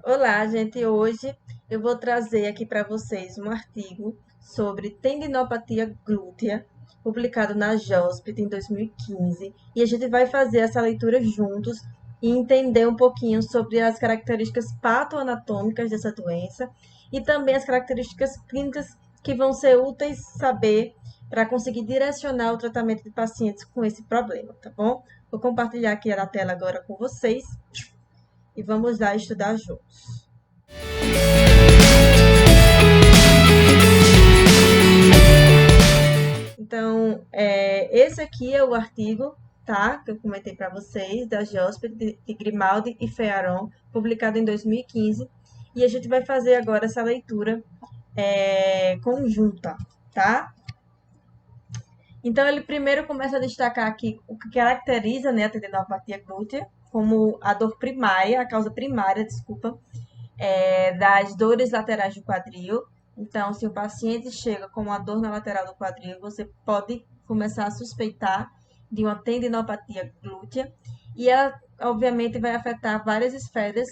Olá, gente. Hoje eu vou trazer aqui para vocês um artigo sobre tendinopatia glútea, publicado na JOSPT em 2015, e a gente vai fazer essa leitura juntos e entender um pouquinho sobre as características patoanatômicas dessa doença e também as características clínicas que vão ser úteis saber para conseguir direcionar o tratamento de pacientes com esse problema, tá bom? Vou compartilhar aqui na tela agora com vocês e vamos lá estudar juntos. Então, esse aqui é o artigo, tá? Que eu comentei para vocês, da JOSPT, de Grimaldi e Fearon, publicado em 2015. E a gente vai fazer agora essa leitura conjunta, tá? Então, ele primeiro começa a destacar aqui o que caracteriza, né, a tendinopatia glútea, como a dor primária, a causa primária, desculpa, das dores laterais do quadril. Então, se o paciente chega com uma dor na lateral do quadril, você pode começar a suspeitar de uma tendinopatia glútea. E ela, obviamente, vai afetar várias esferas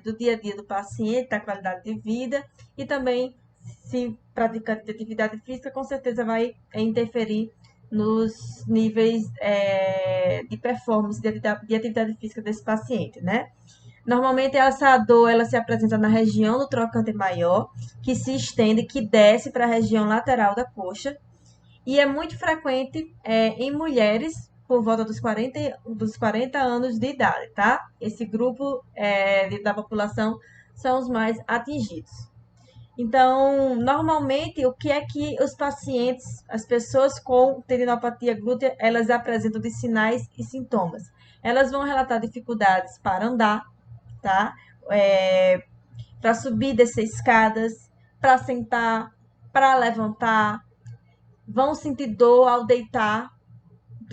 do dia a dia do paciente, da qualidade de vida e também, se praticante de atividade física, com certeza vai interferir nos níveis de performance de atividade física desse paciente, né? Normalmente essa dor ela se apresenta na região do trocante maior, que se estende, que desce para a região lateral da coxa, e é muito frequente em mulheres por volta dos 40 anos de idade, tá? Esse grupo da população são os mais atingidos. Então, normalmente, o que é que os pacientes, as pessoas com tendinopatia glútea, elas apresentam de sinais e sintomas? Elas vão relatar dificuldades para andar, tá? Para subir e descer escadas, para sentar, para levantar, vão sentir dor ao deitar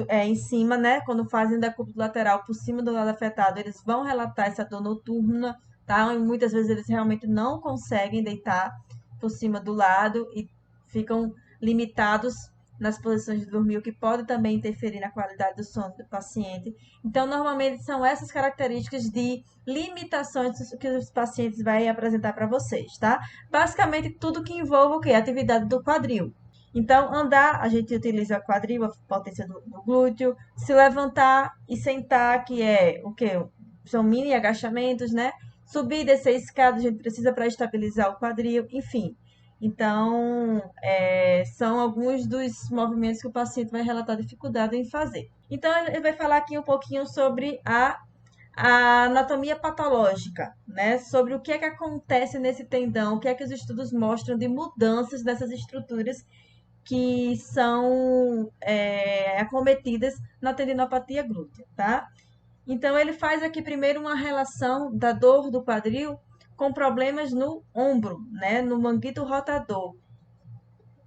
em cima, né? Quando fazem decúbito lateral por cima do lado afetado, eles vão relatar essa dor noturna, tá? E muitas vezes eles realmente não conseguem deitar por cima do lado e ficam limitados nas posições de dormir, o que pode também interferir na qualidade do sono do paciente. Então, normalmente são essas características de limitações que os pacientes vão apresentar para vocês, tá? Basicamente, tudo que envolve o quê? A atividade do quadril. Então, andar, a gente utiliza a quadril, a potência do glúteo. Se levantar e sentar, que é o quê? São mini agachamentos, né? Subir e descer escada, a gente precisa para estabilizar o quadril, enfim. Então, são alguns dos movimentos que o paciente vai relatar dificuldade em fazer. Então, ele vai falar aqui um pouquinho sobre a anatomia patológica, né? Sobre o que é que acontece nesse tendão, o que é que os estudos mostram de mudanças dessas estruturas que são acometidas na tendinopatia glútea, tá? Então, ele faz aqui primeiro uma relação da dor do quadril com problemas no ombro, né? No manguito rotador,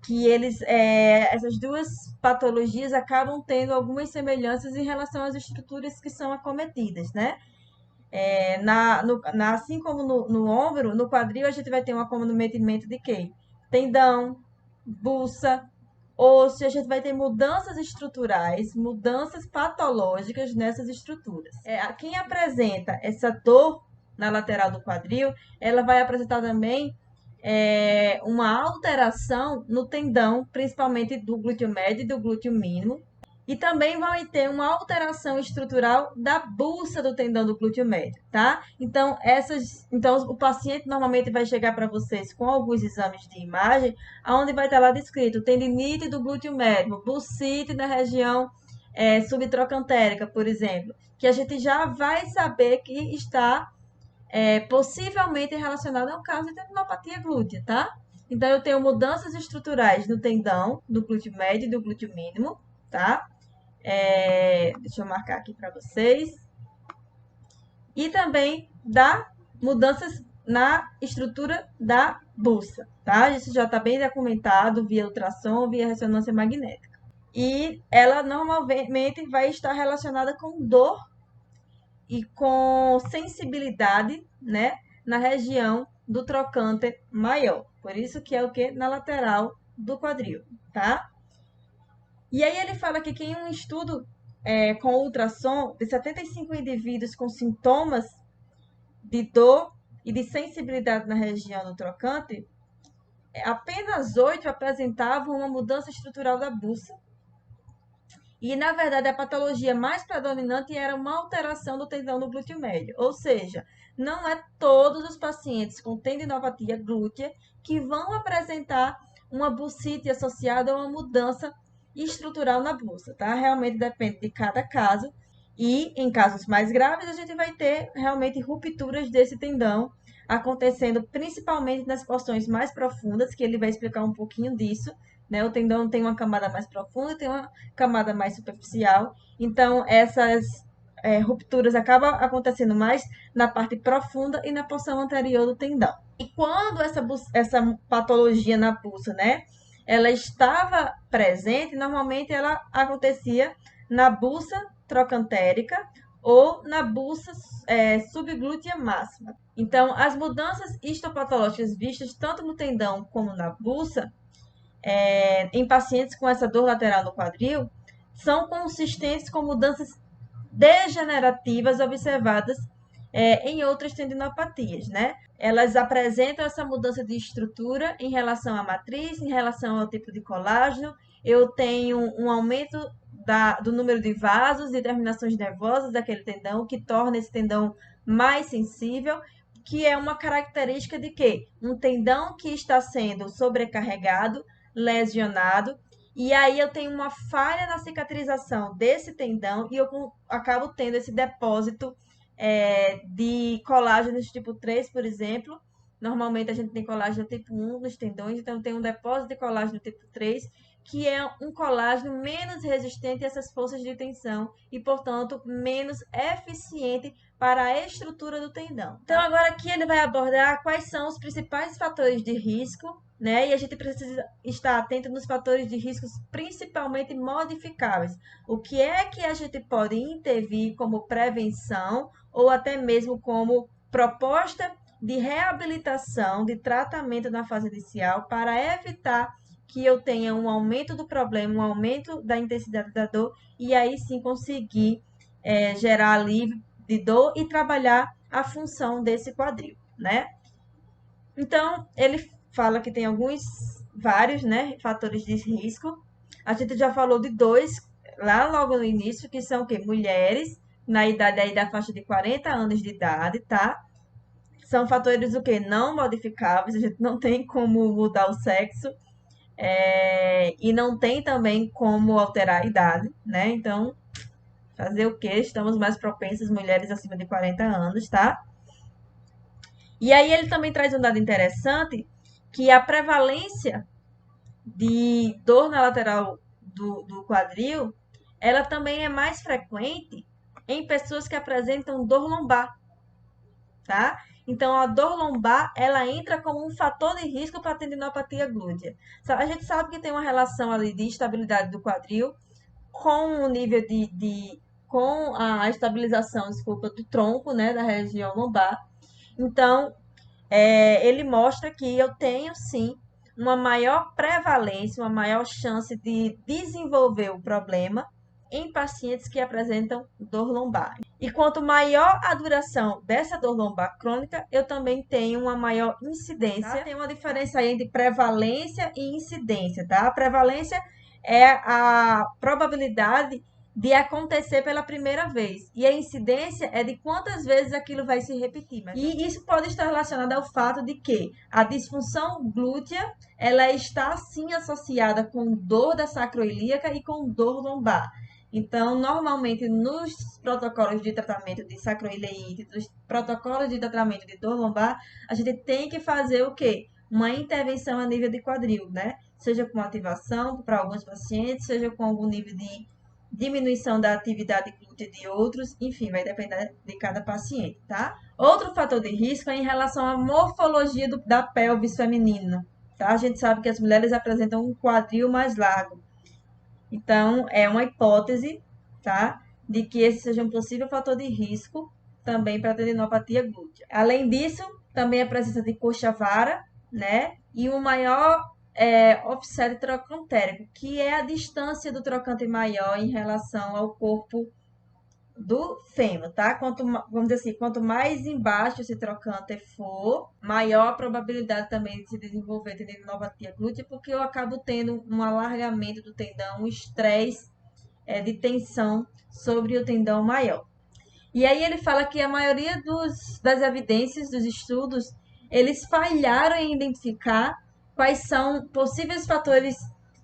que essas duas patologias acabam tendo algumas semelhanças em relação às estruturas que são acometidas, né? Assim como no ombro, no quadril a gente vai ter um acometimento de quê? Tendão, buça, osso, a gente vai ter mudanças estruturais, mudanças patológicas nessas estruturas. Quem apresenta essa dor na lateral do quadril, ela vai apresentar também uma alteração no tendão, principalmente do glúteo médio e do glúteo mínimo, e também vai ter uma alteração estrutural da bulsa do tendão do glúteo médio, tá? Então o paciente normalmente vai chegar para vocês com alguns exames de imagem, onde vai estar lá descrito tendinite do glúteo médio, bursite da região subtrocantérica, por exemplo, que a gente já vai saber que está possivelmente relacionado ao caso de tendinopatia glútea, tá? Então eu tenho mudanças estruturais no tendão do glúteo médio e do glúteo mínimo, tá? Deixa eu marcar aqui para vocês. E também dá mudanças na estrutura da bolsa, tá? Isso já está bem documentado via ultrassom, via ressonância magnética. E ela normalmente vai estar relacionada com dor e com sensibilidade, né, na região do trocante maior. Por isso que é o que? Na lateral do quadril, tá? E aí ele fala que em um estudo com ultrassom de 75 indivíduos com sintomas de dor e de sensibilidade na região do trocante, apenas 8 apresentavam uma mudança estrutural da buça. E, na verdade, a patologia mais predominante era uma alteração do tendão do glúteo médio. Ou seja, não é todos os pacientes com tendinopatia glútea que vão apresentar uma bucite associada a uma mudança estrutural na buça, tá? Realmente depende de cada caso. E, em casos mais graves, a gente vai ter realmente rupturas desse tendão acontecendo principalmente nas porções mais profundas, que ele vai explicar um pouquinho disso, né? O tendão tem uma camada mais profunda e tem uma camada mais superficial. Então, essas rupturas acabam acontecendo mais na parte profunda e na porção anterior do tendão. E quando essa patologia na pulsa, né, ela estava presente, normalmente ela acontecia na buça trocantérica ou na buça subglútea máxima. Então, as mudanças histopatológicas vistas tanto no tendão como na buça, em pacientes com essa dor lateral no quadril, são consistentes com mudanças degenerativas observadas em outras tendinopatias, né? Elas apresentam essa mudança de estrutura em relação à matriz, em relação ao tipo de colágeno. Eu tenho um aumento do número de vasos e terminações nervosas daquele tendão, que torna esse tendão mais sensível, que é uma característica de quê? Um tendão que está sendo sobrecarregado, lesionado, e aí eu tenho uma falha na cicatrização desse tendão e eu acabo tendo esse depósito de colágenos tipo 3, por exemplo. Normalmente a gente tem colágeno tipo 1 nos tendões, então tem um depósito de colágeno tipo 3, que é um colágeno menos resistente a essas forças de tensão e, portanto, menos eficiente para a estrutura do tendão. Então, agora aqui ele vai abordar quais são os principais fatores de risco, né? E a gente precisa estar atento nos fatores de riscos principalmente modificáveis. O que é que a gente pode intervir como prevenção ou até mesmo como proposta de reabilitação, de tratamento na fase inicial para evitar que eu tenha um aumento do problema, um aumento da intensidade da dor e aí sim conseguir gerar alívio de dor e trabalhar a função desse quadril, né? Então, ele fala que tem vários, né, fatores de risco. A gente já falou de dois lá logo no início, que são o quê? Mulheres, na idade aí da faixa de 40 anos de idade, tá? São fatores o quê? Não modificáveis, a gente não tem como mudar o sexo, e não tem também como alterar a idade, né? Então, fazer o quê? Estamos mais propensas, mulheres acima de 40 anos, tá? E aí ele também traz um dado interessante, que a prevalência de dor na lateral do quadril, ela também é mais frequente em pessoas que apresentam dor lombar, tá? Então, a dor lombar, ela entra como um fator de risco para a tendinopatia glútea. A gente sabe que tem uma relação ali de estabilidade do quadril com o nível com a estabilização, desculpa, do tronco, né, da região lombar. Então, ele mostra que eu tenho sim uma maior prevalência, uma maior chance de desenvolver o problema em pacientes que apresentam dor lombar. E quanto maior a duração dessa dor lombar crônica, eu também tenho uma maior incidência. Tá? Tem uma diferença aí entre prevalência e incidência, tá? A prevalência é a probabilidade de acontecer pela primeira vez. E a incidência é de quantas vezes aquilo vai se repetir. E isso pode estar relacionado ao fato de que a disfunção glútea, ela está sim associada com dor da sacroiliaca e com dor lombar. Então, normalmente, nos protocolos de tratamento de sacroileite, nos protocolos de tratamento de dor lombar, a gente tem que fazer o quê? Uma intervenção a nível de quadril, né? Seja com ativação para alguns pacientes, seja com algum nível de diminuição da atividade glútea de outros, enfim, vai depender de cada paciente, tá? Outro fator de risco é em relação à morfologia da pelvis feminina, tá? A gente sabe que as mulheres apresentam um quadril mais largo. Então, é uma hipótese, tá? De que esse seja um possível fator de risco também para a tendinopatia glútea. Além disso, também a presença de coxa vara, né? E um maior offset trocantérico, que é a distância do trocante maior em relação ao corpo do fêmur, tá? Vamos dizer assim, quanto mais embaixo esse trocânter for, maior a probabilidade também de se desenvolver tendinopatia glútea, porque eu acabo tendo um alargamento do tendão, um estresse de tensão sobre o tendão maior. E aí ele fala que a maioria das evidências, dos estudos, eles falharam em identificar quais são possíveis fatores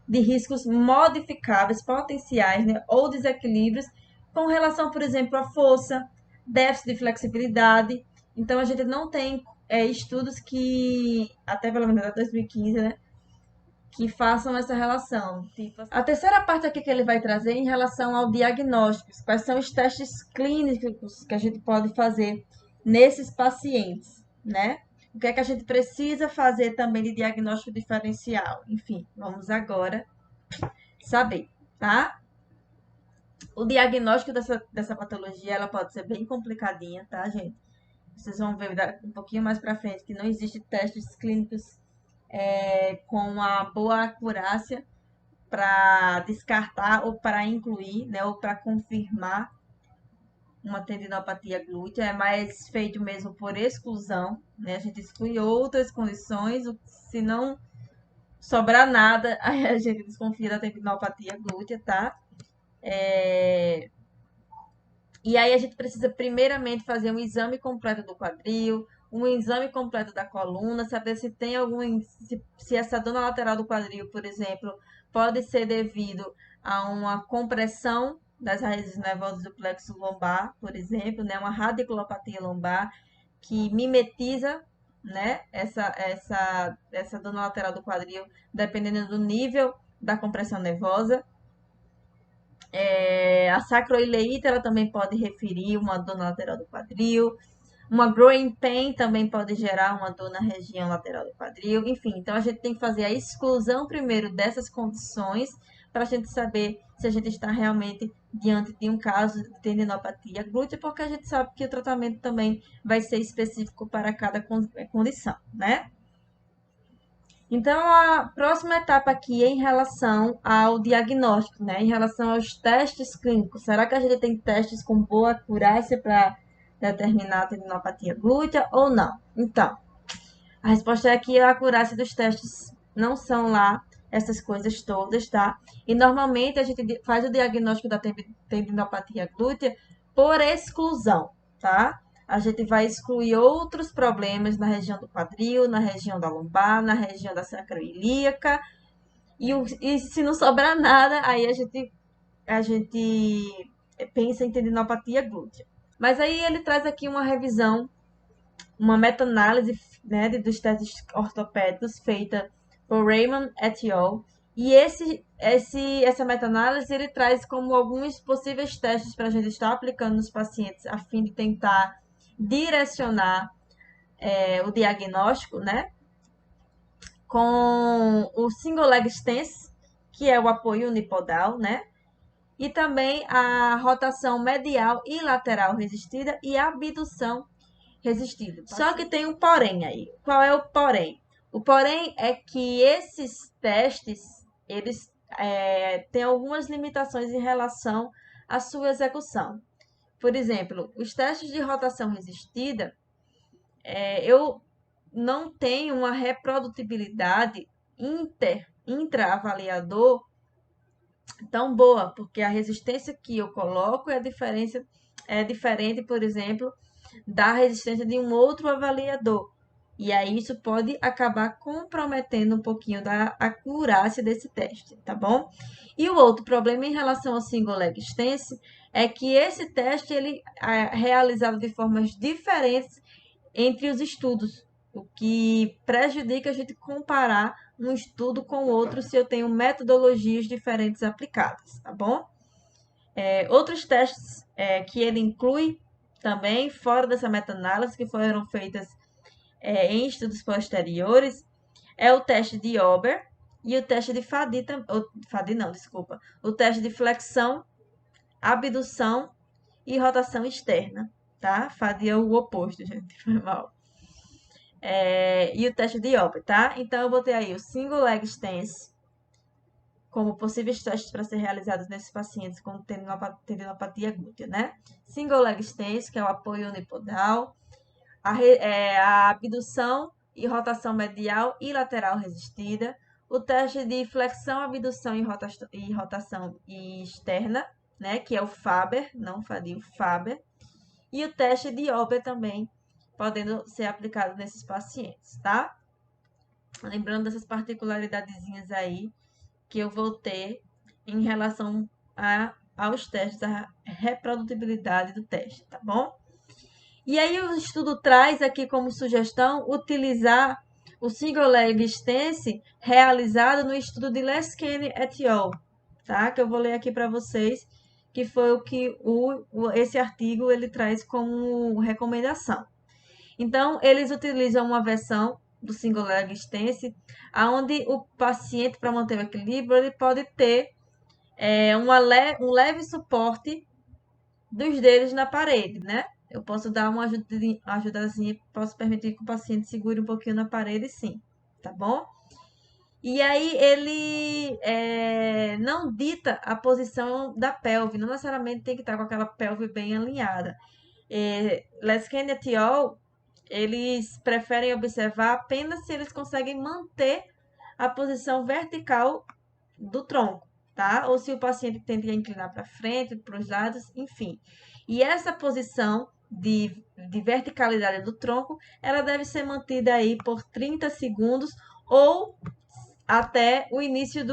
de riscos modificáveis, potenciais, né, ou desequilíbrios com relação, por exemplo, à força, déficit de flexibilidade. Então, a gente não tem estudos que, até pelo menos até 2015, né, que façam essa relação. Tipo, a terceira parte aqui que ele vai trazer em relação ao diagnóstico, quais são os testes clínicos que a gente pode fazer nesses pacientes, né? O que é que a gente precisa fazer também de diagnóstico diferencial? Enfim, vamos agora saber, tá? O diagnóstico dessa patologia, ela pode ser bem complicadinha, tá, gente? Vocês vão ver um pouquinho mais pra frente que não existe testes clínicos com uma boa acurácia para descartar ou para incluir, né, ou para confirmar uma tendinopatia glútea, é mais feito mesmo por exclusão, né? A gente exclui outras condições, se não sobrar nada, aí a gente desconfia da tendinopatia glútea, tá? E aí a gente precisa primeiramente fazer um exame completo do quadril, um exame completo da coluna, saber se tem se essa dor na lateral do quadril, por exemplo, pode ser devido a uma compressão das raízes nervosas do plexo lombar, por exemplo, né, uma radiculopatia lombar que mimetiza, né, essa dor na lateral do quadril, dependendo do nível da compressão nervosa. A sacroileíta ela também pode referir uma dor na lateral do quadril. Uma growing pain também pode gerar uma dor na região lateral do quadril. Enfim, então a gente tem que fazer a exclusão primeiro dessas condições para a gente saber se a gente está realmente diante de um caso de tendinopatia glútea, porque a gente sabe que o tratamento também vai ser específico para cada condição, né? Então, a próxima etapa aqui é em relação ao diagnóstico, né? Em relação aos testes clínicos. Será que a gente tem testes com boa acurácia para determinar a tendinopatia glútea ou não? Então, a resposta é que a acurácia dos testes não são lá essas coisas todas, tá? E normalmente a gente faz o diagnóstico da tendinopatia glútea por exclusão, tá? A gente vai excluir outros problemas na região do quadril, na região da lombar, na região da sacroiliaca. E se não sobrar nada, aí a gente pensa em tendinopatia glútea. Mas aí ele traz aqui uma revisão, uma meta-análise, né, dos testes ortopédicos feita por Raymond et al. E essa meta-análise ele traz como alguns possíveis testes para a gente estar aplicando nos pacientes a fim de tentar direcionar o diagnóstico, né? Com o single leg stance, que é o apoio unipodal, né? E também a rotação medial e lateral resistida e a abdução resistida. Só que tem um porém aí. Qual é o porém? O porém é que esses testes, eles têm algumas limitações em relação à sua execução. Por exemplo, os testes de rotação resistida, eu não tenho uma reprodutibilidade intra-avaliador tão boa, porque a resistência que eu coloco é diferente, por exemplo, da resistência de um outro avaliador. E aí isso pode acabar comprometendo um pouquinho da acurácia desse teste, tá bom? E o outro problema em relação ao single leg stance é que esse teste ele é realizado de formas diferentes entre os estudos, o que prejudica a gente comparar um estudo com outro se eu tenho metodologias diferentes aplicadas, tá bom? Outros testes que ele inclui também, fora dessa meta-análise, que foram feitas em estudos posteriores, é o teste de Ober e o teste de Fadi não, desculpa, o teste de flexão, abdução e rotação externa, tá? Fadi é o oposto, gente, foi mal. E o teste de Ober, tá? Então, eu botei aí o single leg stance, como possíveis testes para ser realizados nesses pacientes com tendinopatia glútea, né? Single leg stance, que é o apoio unipodal, a abdução e rotação medial e lateral resistida, o teste de flexão, abdução e rotação externa, né, que é o Faber, não Fadil, o Faber, e o teste de Ober também, podendo ser aplicado nesses pacientes, tá? Lembrando dessas particularidadezinhas aí que eu vou ter em relação aos testes, a reprodutibilidade do teste, tá bom? E aí o estudo traz aqui como sugestão utilizar o single leg stance realizado no estudo de Leskene et al., tá? Que eu vou ler aqui para vocês, que foi o que esse artigo ele traz como recomendação. Então, eles utilizam uma versão do single leg stance, onde o paciente, para manter o equilíbrio, ele pode ter um leve suporte dos dedos na parede, né? Eu posso dar uma ajudazinha, posso permitir que o paciente segure um pouquinho na parede, sim, tá bom? E aí ele não dita a posição da pelve, não necessariamente tem que estar com aquela pelve bem alinhada. Leskene et al., eles preferem observar apenas se eles conseguem manter a posição vertical do tronco, tá? Ou se o paciente tende a inclinar para frente, para os lados, enfim. E essa posição de verticalidade do tronco, ela deve ser mantida aí por 30 segundos ou até o início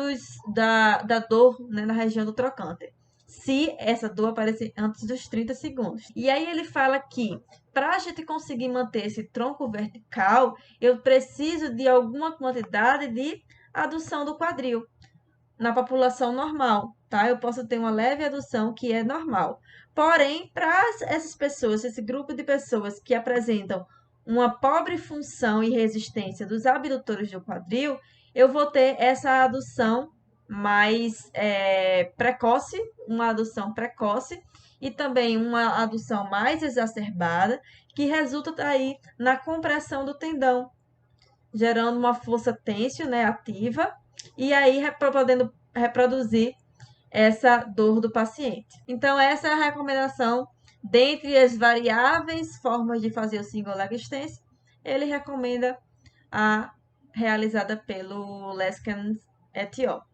da dor, né, na região do trocânter, se essa dor aparecer antes dos 30 segundos. E aí ele fala que para a gente conseguir manter esse tronco vertical, eu preciso de alguma quantidade de adução do quadril na população normal, tá? Eu posso ter uma leve adução que é normal. Porém, para essas pessoas, esse grupo de pessoas que apresentam uma pobre função e resistência dos abdutores do quadril, eu vou ter essa adução mais precoce, uma adução precoce e também uma adução mais exacerbada, que resulta aí na compressão do tendão, gerando uma força tênsio, né, ativa, e aí podendo reproduzir essa dor do paciente. Então, essa é a recomendação. Dentre as variáveis formas de fazer o single leg stance, ele recomenda a realizada pelo Leskene et al.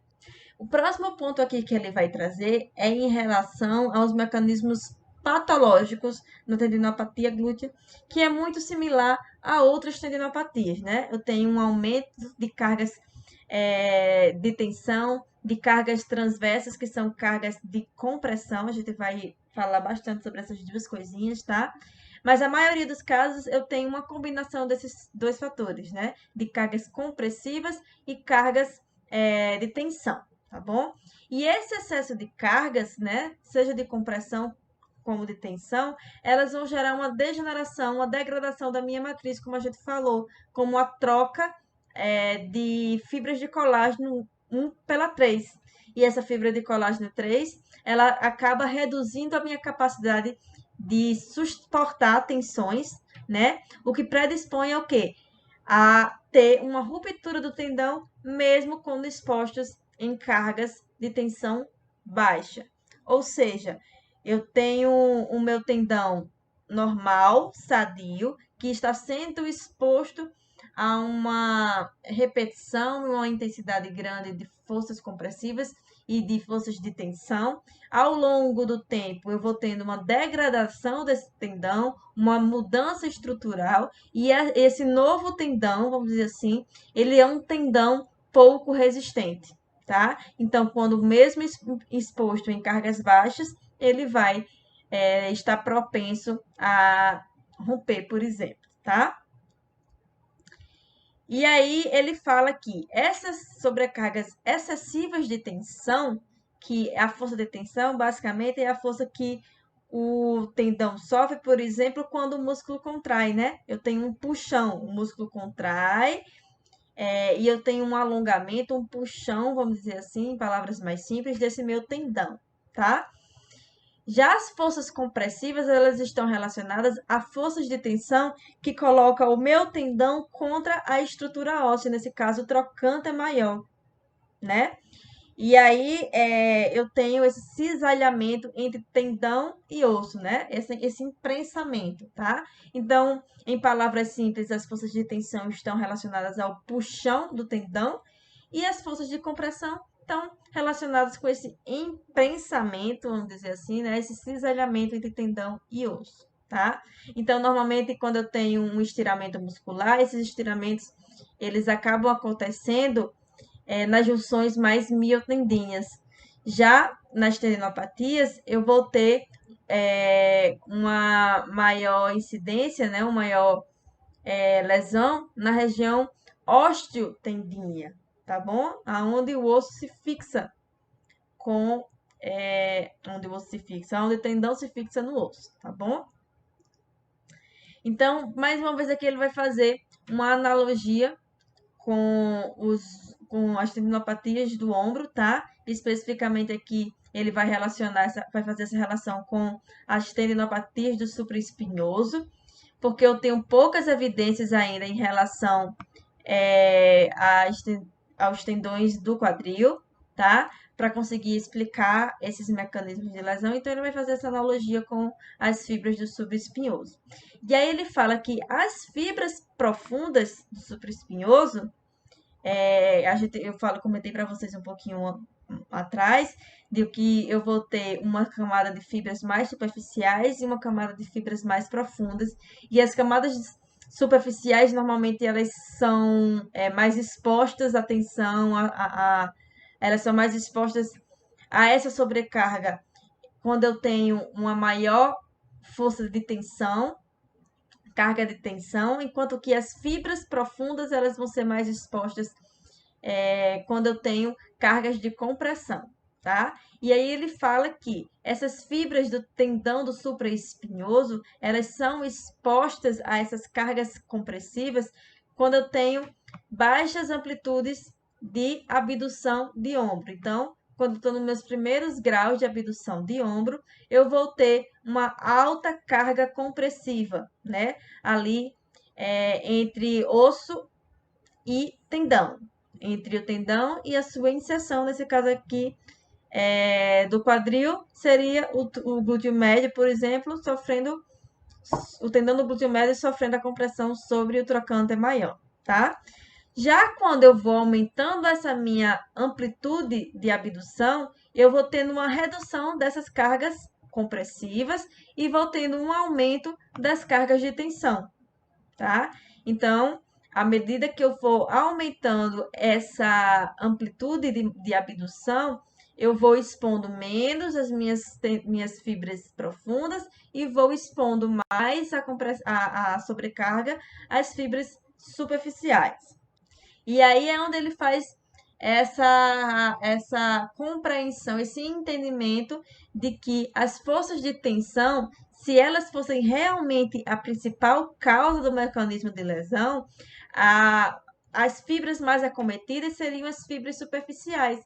O próximo ponto aqui que ele vai trazer é em relação aos mecanismos patológicos na tendinopatia glútea, que é muito similar a outras tendinopatias, né? Eu tenho um aumento de cargas de tensão, de cargas transversas, que são cargas de compressão. A gente vai falar bastante sobre essas duas coisinhas, tá? Mas a maioria dos casos eu tenho uma combinação desses dois fatores, né? De cargas compressivas e cargas de tensão, tá bom? E esse excesso de cargas, né? Seja de compressão como de tensão, elas vão gerar uma degeneração, uma degradação da minha matriz, como a gente falou, como a troca de fibras de colágeno 1 pela 3. E essa fibra de colágeno 3, ela acaba reduzindo a minha capacidade de suportar tensões, né? O que predispõe ao quê? A ter uma ruptura do tendão, mesmo quando expostos em cargas de tensão baixa. Ou seja, eu tenho o meu tendão normal, sadio, que está sendo exposto a uma repetição, uma intensidade grande de forças compressivas e de forças de tensão. Ao longo do tempo, eu vou tendo uma degradação desse tendão, uma mudança estrutural, e esse novo tendão, vamos dizer assim, ele é um tendão pouco resistente, tá? Então, quando mesmo exposto em cargas baixas, ele vai estar propenso a romper, por exemplo, tá? E aí ele fala que essas sobrecargas excessivas de tensão, que a força de tensão basicamente é a força que o tendão sofre, por exemplo, quando o músculo contrai, né? Eu tenho um puxão, o músculo contrai, e eu tenho um alongamento, um puxão, vamos dizer assim, em palavras mais simples, desse meu tendão, tá? Já as forças compressivas, elas estão relacionadas a forças de tensão que colocam o meu tendão contra a estrutura óssea, nesse caso, o trocânter maior, né? E aí eu tenho esse cisalhamento entre tendão e osso, né? Esse imprensamento, tá? Então, em palavras simples, as forças de tensão estão relacionadas ao puxão do tendão e as forças de compressão estão relacionadas com esse imprensamento, vamos dizer assim, né? Esse cisalhamento entre tendão e osso, tá? Então, normalmente, quando eu tenho um estiramento muscular, esses estiramentos, eles acabam acontecendo nas junções mais miotendíneas. Já nas tendinopatias, eu vou ter uma maior incidência, né, uma maior lesão na região osteotendínea, tá bom? Aonde o osso se fixa com onde o osso se fixa, onde o tendão se fixa no osso, tá bom? Então, mais uma vez aqui ele vai fazer uma analogia com as tendinopatias do ombro, tá? Especificamente aqui ele vai vai fazer essa relação com as tendinopatias do supraespinhoso, porque eu tenho poucas evidências ainda em relação aos tendões do quadril, tá? Para conseguir explicar esses mecanismos de lesão, então ele vai fazer essa analogia com as fibras do supraespinhoso. E aí ele fala que as fibras profundas do supraespinhoso, comentei para vocês um pouquinho atrás, de que eu vou ter uma camada de fibras mais superficiais e uma camada de fibras mais profundas. E as camadas superficiais, normalmente, elas são mais expostas à tensão, elas são mais expostas a essa sobrecarga quando eu tenho uma maior força de tensão, carga de tensão, enquanto que as fibras profundas elas vão ser mais expostas quando eu tenho cargas de compressão, tá? E aí ele fala que essas fibras do tendão do supraespinhoso, elas são expostas a essas cargas compressivas quando eu tenho baixas amplitudes de abdução de ombro. Então, quando estou nos meus primeiros graus de abdução de ombro, eu vou ter uma alta carga compressiva, né? Ali entre osso e tendão, entre o tendão e a sua inserção, nesse caso aqui do quadril, seria o glúteo médio, por exemplo, sofrendo o tendão do glúteo médio sofrendo a compressão sobre o trocânter maior, tá? Já quando eu vou aumentando essa minha amplitude de abdução, eu vou tendo uma redução dessas cargas compressivas e vou tendo um aumento das cargas de tensão, tá? Então, à medida que eu for aumentando essa amplitude de abdução, eu vou expondo menos as minhas fibras profundas e vou expondo mais a sobrecarga às fibras superficiais. E aí é onde ele faz essa compreensão, esse entendimento de que as forças de tensão, se elas fossem realmente a principal causa do mecanismo de lesão, as fibras mais acometidas seriam as fibras superficiais.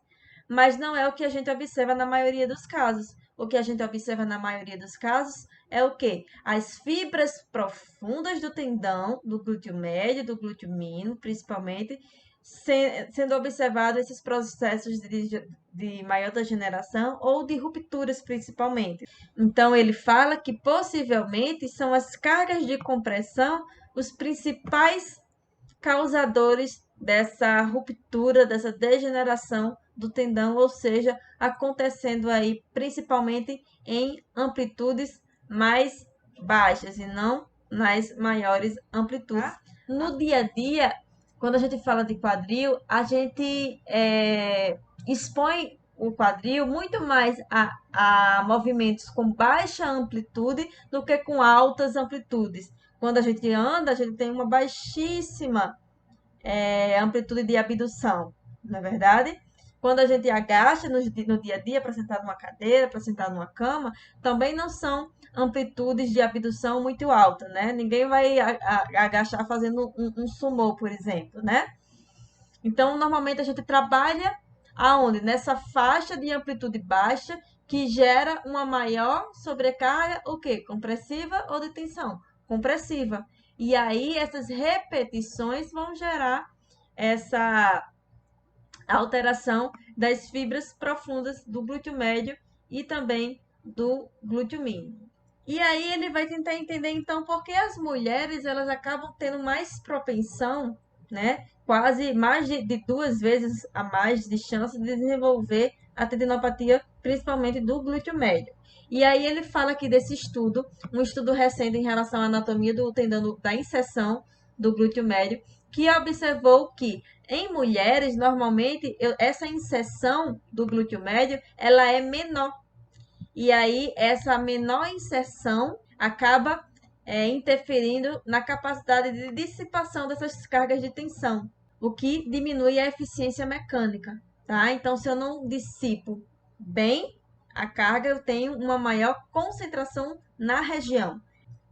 Mas não é o que a gente observa na maioria dos casos. O que a gente observa na maioria dos casos é o quê? As fibras profundas do tendão, do glúteo médio, do glúteo mínimo, principalmente, sendo observados esses processos de maior degeneração ou de rupturas, principalmente. Então, ele fala que possivelmente são as cargas de compressão os principais causadores dessa ruptura, dessa degeneração do tendão, ou seja, acontecendo aí principalmente em amplitudes mais baixas e não nas maiores amplitudes. No dia a dia, quando a gente fala de quadril, a gente expõe o quadril muito mais a movimentos com baixa amplitude do que com altas amplitudes. Quando a gente anda, a gente tem uma baixíssima amplitude de abdução, não é verdade? Quando a gente agacha no dia a dia para sentar numa cadeira, para sentar numa cama, também não são amplitudes de abdução muito altas, né? Ninguém vai agachar fazendo um sumô, por exemplo, né? Então, normalmente a gente trabalha aonde? Nessa faixa de amplitude baixa que gera uma maior sobrecarga, o quê? Compressiva ou de tensão? Compressiva. E aí essas repetições vão gerar essa a alteração das fibras profundas do glúteo médio e também do glúteo mínimo. E aí ele vai tentar entender então por que as mulheres elas acabam tendo mais propensão, né? Quase mais de 2 vezes a mais de chance de desenvolver a tendinopatia, principalmente do glúteo médio. E aí ele fala aqui desse estudo, um estudo recente em relação à anatomia do tendão da inserção do glúteo médio, que observou que em mulheres, normalmente, essa inserção do glúteo médio, ela é menor. E aí, essa menor inserção acaba interferindo na capacidade de dissipação dessas cargas de tensão, o que diminui a eficiência mecânica, tá? Então, se eu não dissipo bem a carga, eu tenho uma maior concentração na região.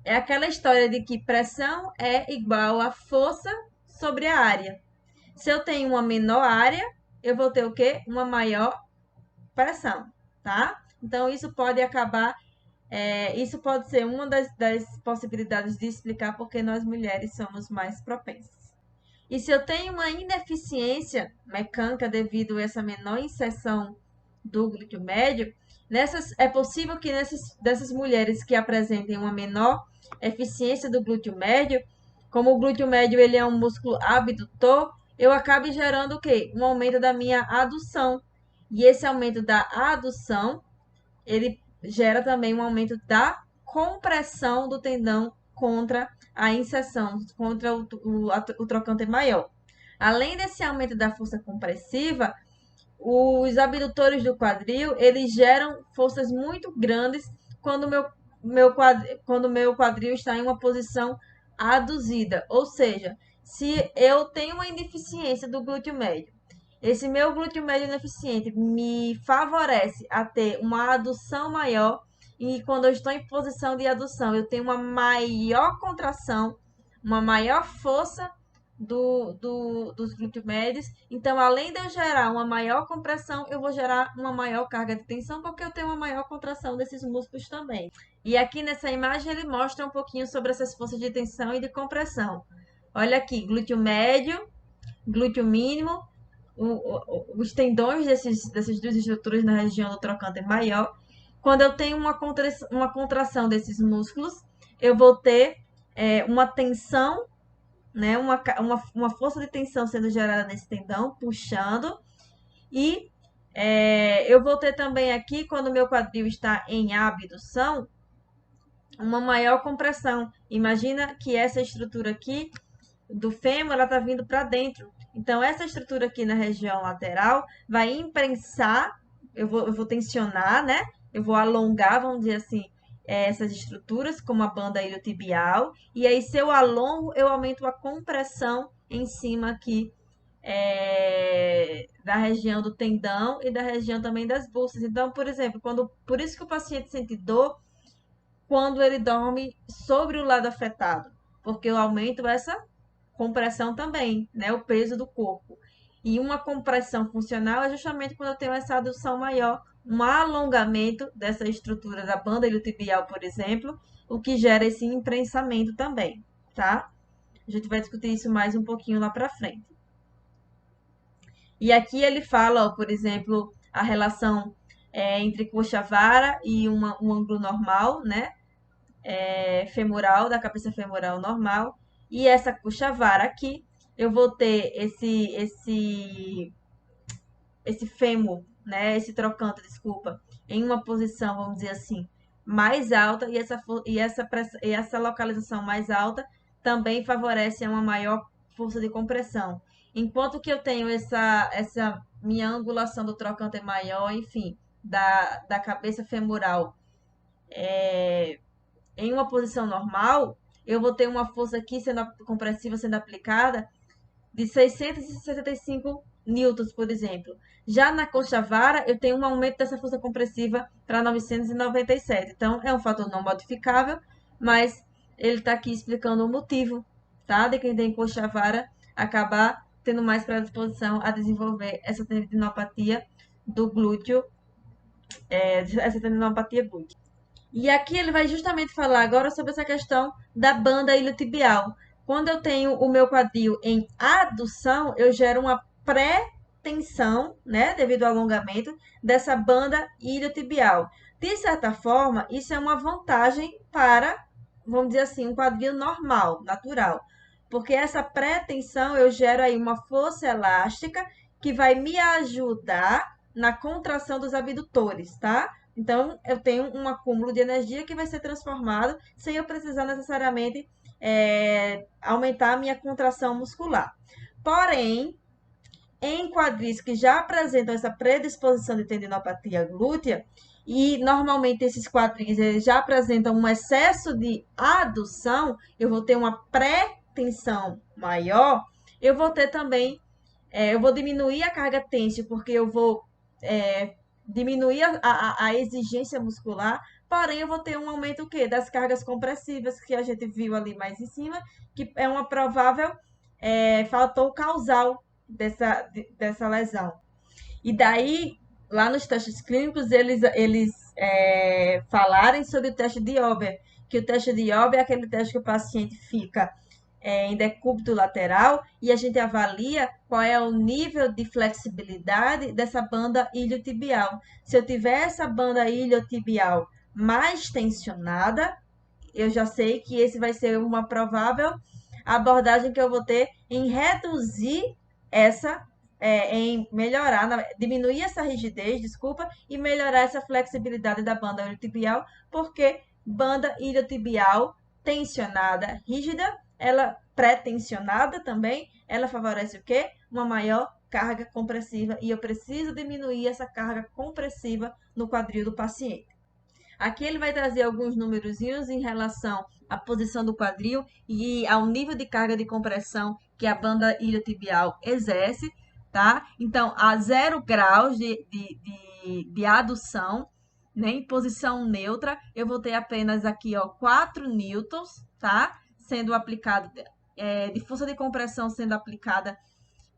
É aquela história de que pressão é igual a força sobre a área. Se eu tenho uma menor área, eu vou ter o quê? Uma maior pressão, tá? Então, isso pode acabar, isso pode ser uma das possibilidades de explicar porque nós mulheres somos mais propensas. E se eu tenho uma ineficiência mecânica devido a essa menor inserção do glúteo médio, é possível que dessas mulheres que apresentem uma menor eficiência do glúteo médio, como o glúteo médio ele é um músculo abdutor, eu acabe gerando o quê? Um aumento da minha adução. E esse aumento da adução, ele gera também um aumento da compressão do tendão contra a inserção, contra o trocante maior. Além desse aumento da força compressiva, os abdutores do quadril, eles geram forças muito grandes quando o meu quadril está em uma posição aduzida. Ou seja, se eu tenho uma ineficiência do glúteo médio, esse meu glúteo médio ineficiente me favorece a ter uma adução maior e quando eu estou em posição de adução, eu tenho uma maior contração, uma maior força dos glúteos médios. Então, além de eu gerar uma maior compressão, eu vou gerar uma maior carga de tensão, porque eu tenho uma maior contração desses músculos também. E aqui nessa imagem ele mostra um pouquinho sobre essas forças de tensão e de compressão. Olha aqui, glúteo médio, glúteo mínimo, os tendões dessas duas estruturas na região do trocânter maior. Quando eu tenho uma contração desses músculos, eu vou ter uma tensão, né, uma força de tensão sendo gerada nesse tendão, puxando. E eu vou ter também aqui, quando o meu quadril está em abdução, uma maior compressão. Imagina que essa estrutura aqui do fêmur, ela está vindo para dentro. Então, essa estrutura aqui na região lateral vai imprensar, eu vou tensionar, né? Eu vou alongar, vamos dizer assim, essas estruturas, como a banda iliotibial. E aí, se eu alongo, eu aumento a compressão em cima aqui da região do tendão e da região também das bursas. Então, por exemplo, por isso que o paciente sente dor quando ele dorme sobre o lado afetado, porque eu aumento essa compressão também, né? O peso do corpo. E uma compressão funcional é justamente quando eu tenho essa adução maior, um alongamento dessa estrutura da banda iliotibial, por exemplo, o que gera esse imprensamento também, tá? A gente vai discutir isso mais um pouquinho lá para frente. E aqui ele fala, ó, por exemplo, a relação entre coxa-vara e um ângulo normal, né? Femoral, da cabeça femoral normal. E essa coxa-vara aqui, eu vou ter esse fêmur, né? Esse trocante, desculpa, em uma posição, vamos dizer assim, mais alta. E essa localização mais alta também favorece uma maior força de compressão. Enquanto que eu tenho essa minha angulação do trocante maior, enfim, da cabeça femoral em uma posição normal, eu vou ter uma força aqui compressiva sendo aplicada de 675 newtons, por exemplo. Já na coxa-vara, eu tenho um aumento dessa força compressiva para 997. Então, é um fator não modificável, mas ele está aqui explicando o motivo, tá? De quem tem coxa-vara acabar tendo mais predisposição a desenvolver essa tendinopatia do glúteo, essa tendinopatia glútea. E aqui ele vai justamente falar agora sobre essa questão da banda iliotibial. Quando eu tenho o meu quadril em adução, eu gero uma tensão, né, devido ao alongamento dessa banda iliotibial. De certa forma, isso é uma vantagem para, vamos dizer assim, um quadril normal, natural. Porque essa pré-tensão eu gero aí uma força elástica que vai me ajudar na contração dos abdutores, tá? Então, eu tenho um acúmulo de energia que vai ser transformado sem eu precisar necessariamente aumentar a minha contração muscular. Porém, em quadris que já apresentam essa predisposição de tendinopatia glútea, e normalmente esses quadris eles já apresentam um excesso de adução, eu vou ter uma pré-tensão maior, eu vou ter também, eu vou diminuir a carga tênctil, porque eu vou diminuir a exigência muscular, porém eu vou ter um aumento o quê? Das cargas compressivas, que a gente viu ali mais em cima, que é uma provável fator causal dessa lesão. E daí, lá nos testes clínicos, eles falarem sobre o teste de Ober, que o teste de Ober é aquele teste que o paciente fica em decúbito lateral e a gente avalia qual é o nível de flexibilidade dessa banda iliotibial. Se eu tiver essa banda iliotibial mais tensionada, eu já sei que esse vai ser uma provável abordagem que eu vou ter em reduzir essa, em melhorar, diminuir essa rigidez, desculpa, e melhorar essa flexibilidade da banda iliotibial, porque banda iliotibial tensionada, rígida, ela pré-tensionada também, ela favorece o quê? Uma maior carga compressiva e eu preciso diminuir essa carga compressiva no quadril do paciente. Aqui ele vai trazer alguns númerozinhos em relação à posição do quadril e ao nível de carga de compressão que a banda iliotibial exerce, tá? Então, a 0 graus de adução, né, em posição neutra, eu vou ter apenas aqui, ó, 4 newtons, tá? Sendo aplicado, de força de compressão sendo aplicada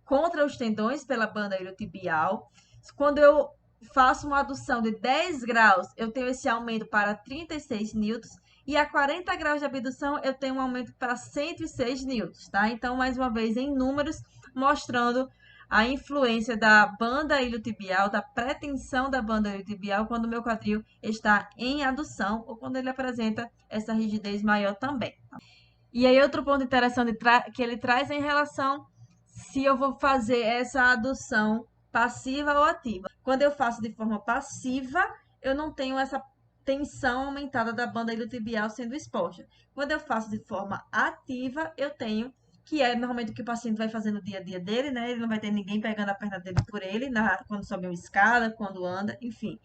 contra os tendões pela banda iliotibial. Quando eu faço uma adução de 10 graus, eu tenho esse aumento para 36 newtons. E a 40 graus de abdução, eu tenho um aumento para 106 newtons, tá? Então, mais uma vez, em números, mostrando a influência da banda iliotibial, da pretensão da banda iliotibial, quando o meu quadril está em adução ou quando ele apresenta essa rigidez maior também. E aí, outro ponto interessante que ele traz é em relação se eu vou fazer essa adução passiva ou ativa. Quando eu faço de forma passiva, eu não tenho essa tensão aumentada da banda iliotibial sendo exposta. Quando eu faço de forma ativa, eu tenho, que é normalmente o que o paciente vai fazer no dia a dia dele, né? Ele não vai ter ninguém pegando a perna dele por ele, quando sobe uma escada, quando anda, enfim.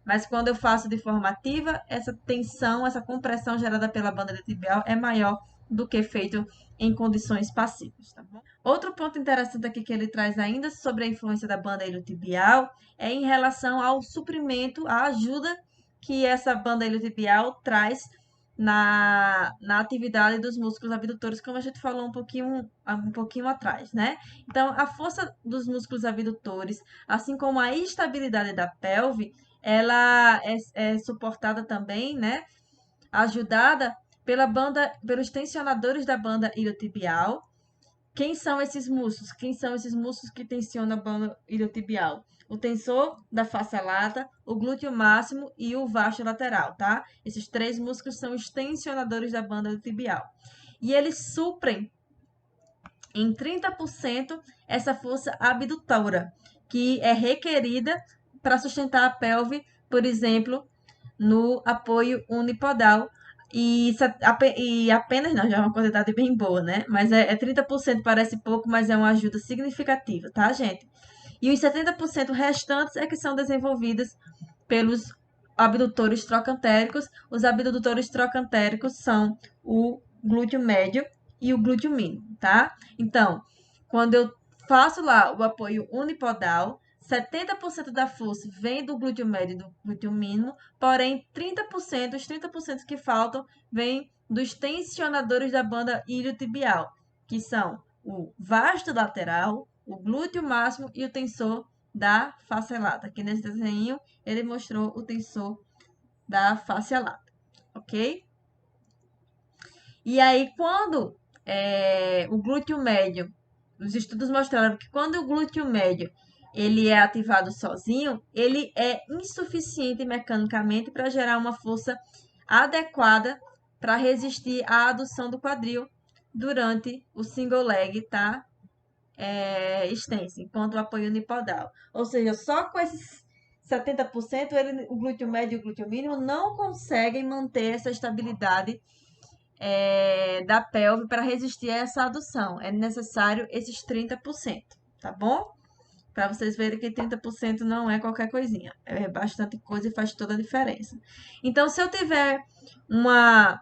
Mas quando eu faço de forma ativa, essa tensão, essa compressão gerada pela banda iliotibial é maior do que feito em condições passivas, tá bom? Outro ponto interessante aqui que ele traz ainda sobre a influência da banda iliotibial é em relação ao suprimento, à ajuda que essa banda iliotibial traz na atividade dos músculos abdutores, como a gente falou um pouquinho atrás, né? Então, a força dos músculos abdutores, assim como a estabilidade da pelve, ela é suportada também, né? Ajudada pelos tensionadores da banda iliotibial. Quem são esses músculos? Quem são esses músculos que tensionam a banda iliotibial? O tensor da face lata, o glúteo máximo e o vasto lateral, tá? Esses 3 músculos são os tensionadores da banda iliotibial. E eles suprem em 30% essa força abdutora, que é requerida para sustentar a pelve, por exemplo, no apoio unipodal. E apenas, não, já é uma quantidade bem boa, né? Mas 30%, parece pouco, mas é uma ajuda significativa, tá, gente? E os 70% restantes é que são desenvolvidas pelos abdutores trocantéricos. Os abdutores trocantéricos são o glúteo médio e o glúteo mínimo, tá? Então, quando eu faço lá o apoio unipodal, 70% da força vem do glúteo médio e do glúteo mínimo, porém os 30% que faltam vêm dos tensionadores da banda iliotibial, que são o vasto lateral, o glúteo máximo e o tensor da face lata. Aqui nesse desenho ele mostrou o tensor da face lata, ok? E aí, quando o glúteo médio, os estudos mostraram que quando o glúteo médio ele é ativado sozinho, ele é insuficiente mecanicamente para gerar uma força adequada para resistir à adução do quadril durante o single leg, tá? Extenso, enquanto o apoio unipodal. Ou seja, só com esses 70%, o glúteo médio e o glúteo mínimo não conseguem manter essa estabilidade da pelve para resistir a essa adução. É necessário esses 30%, tá bom? Para vocês verem que 30% não é qualquer coisinha. É bastante coisa e faz toda a diferença. Então, se eu tiver uma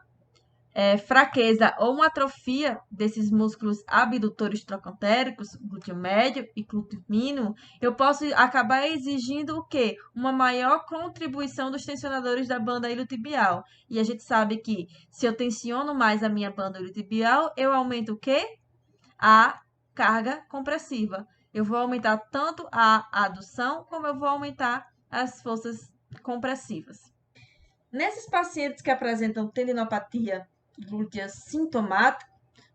fraqueza ou uma atrofia desses músculos abdutores trocantéricos, glúteo médio e glúteo mínimo, eu posso acabar exigindo o quê? Uma maior contribuição dos tensionadores da banda iliotibial. E a gente sabe que se eu tensiono mais a minha banda iliotibial, eu aumento o quê? A carga compressiva. Eu vou aumentar tanto a adução, como eu vou aumentar as forças compressivas. Nesses pacientes que apresentam tendinopatia glútea sintomática,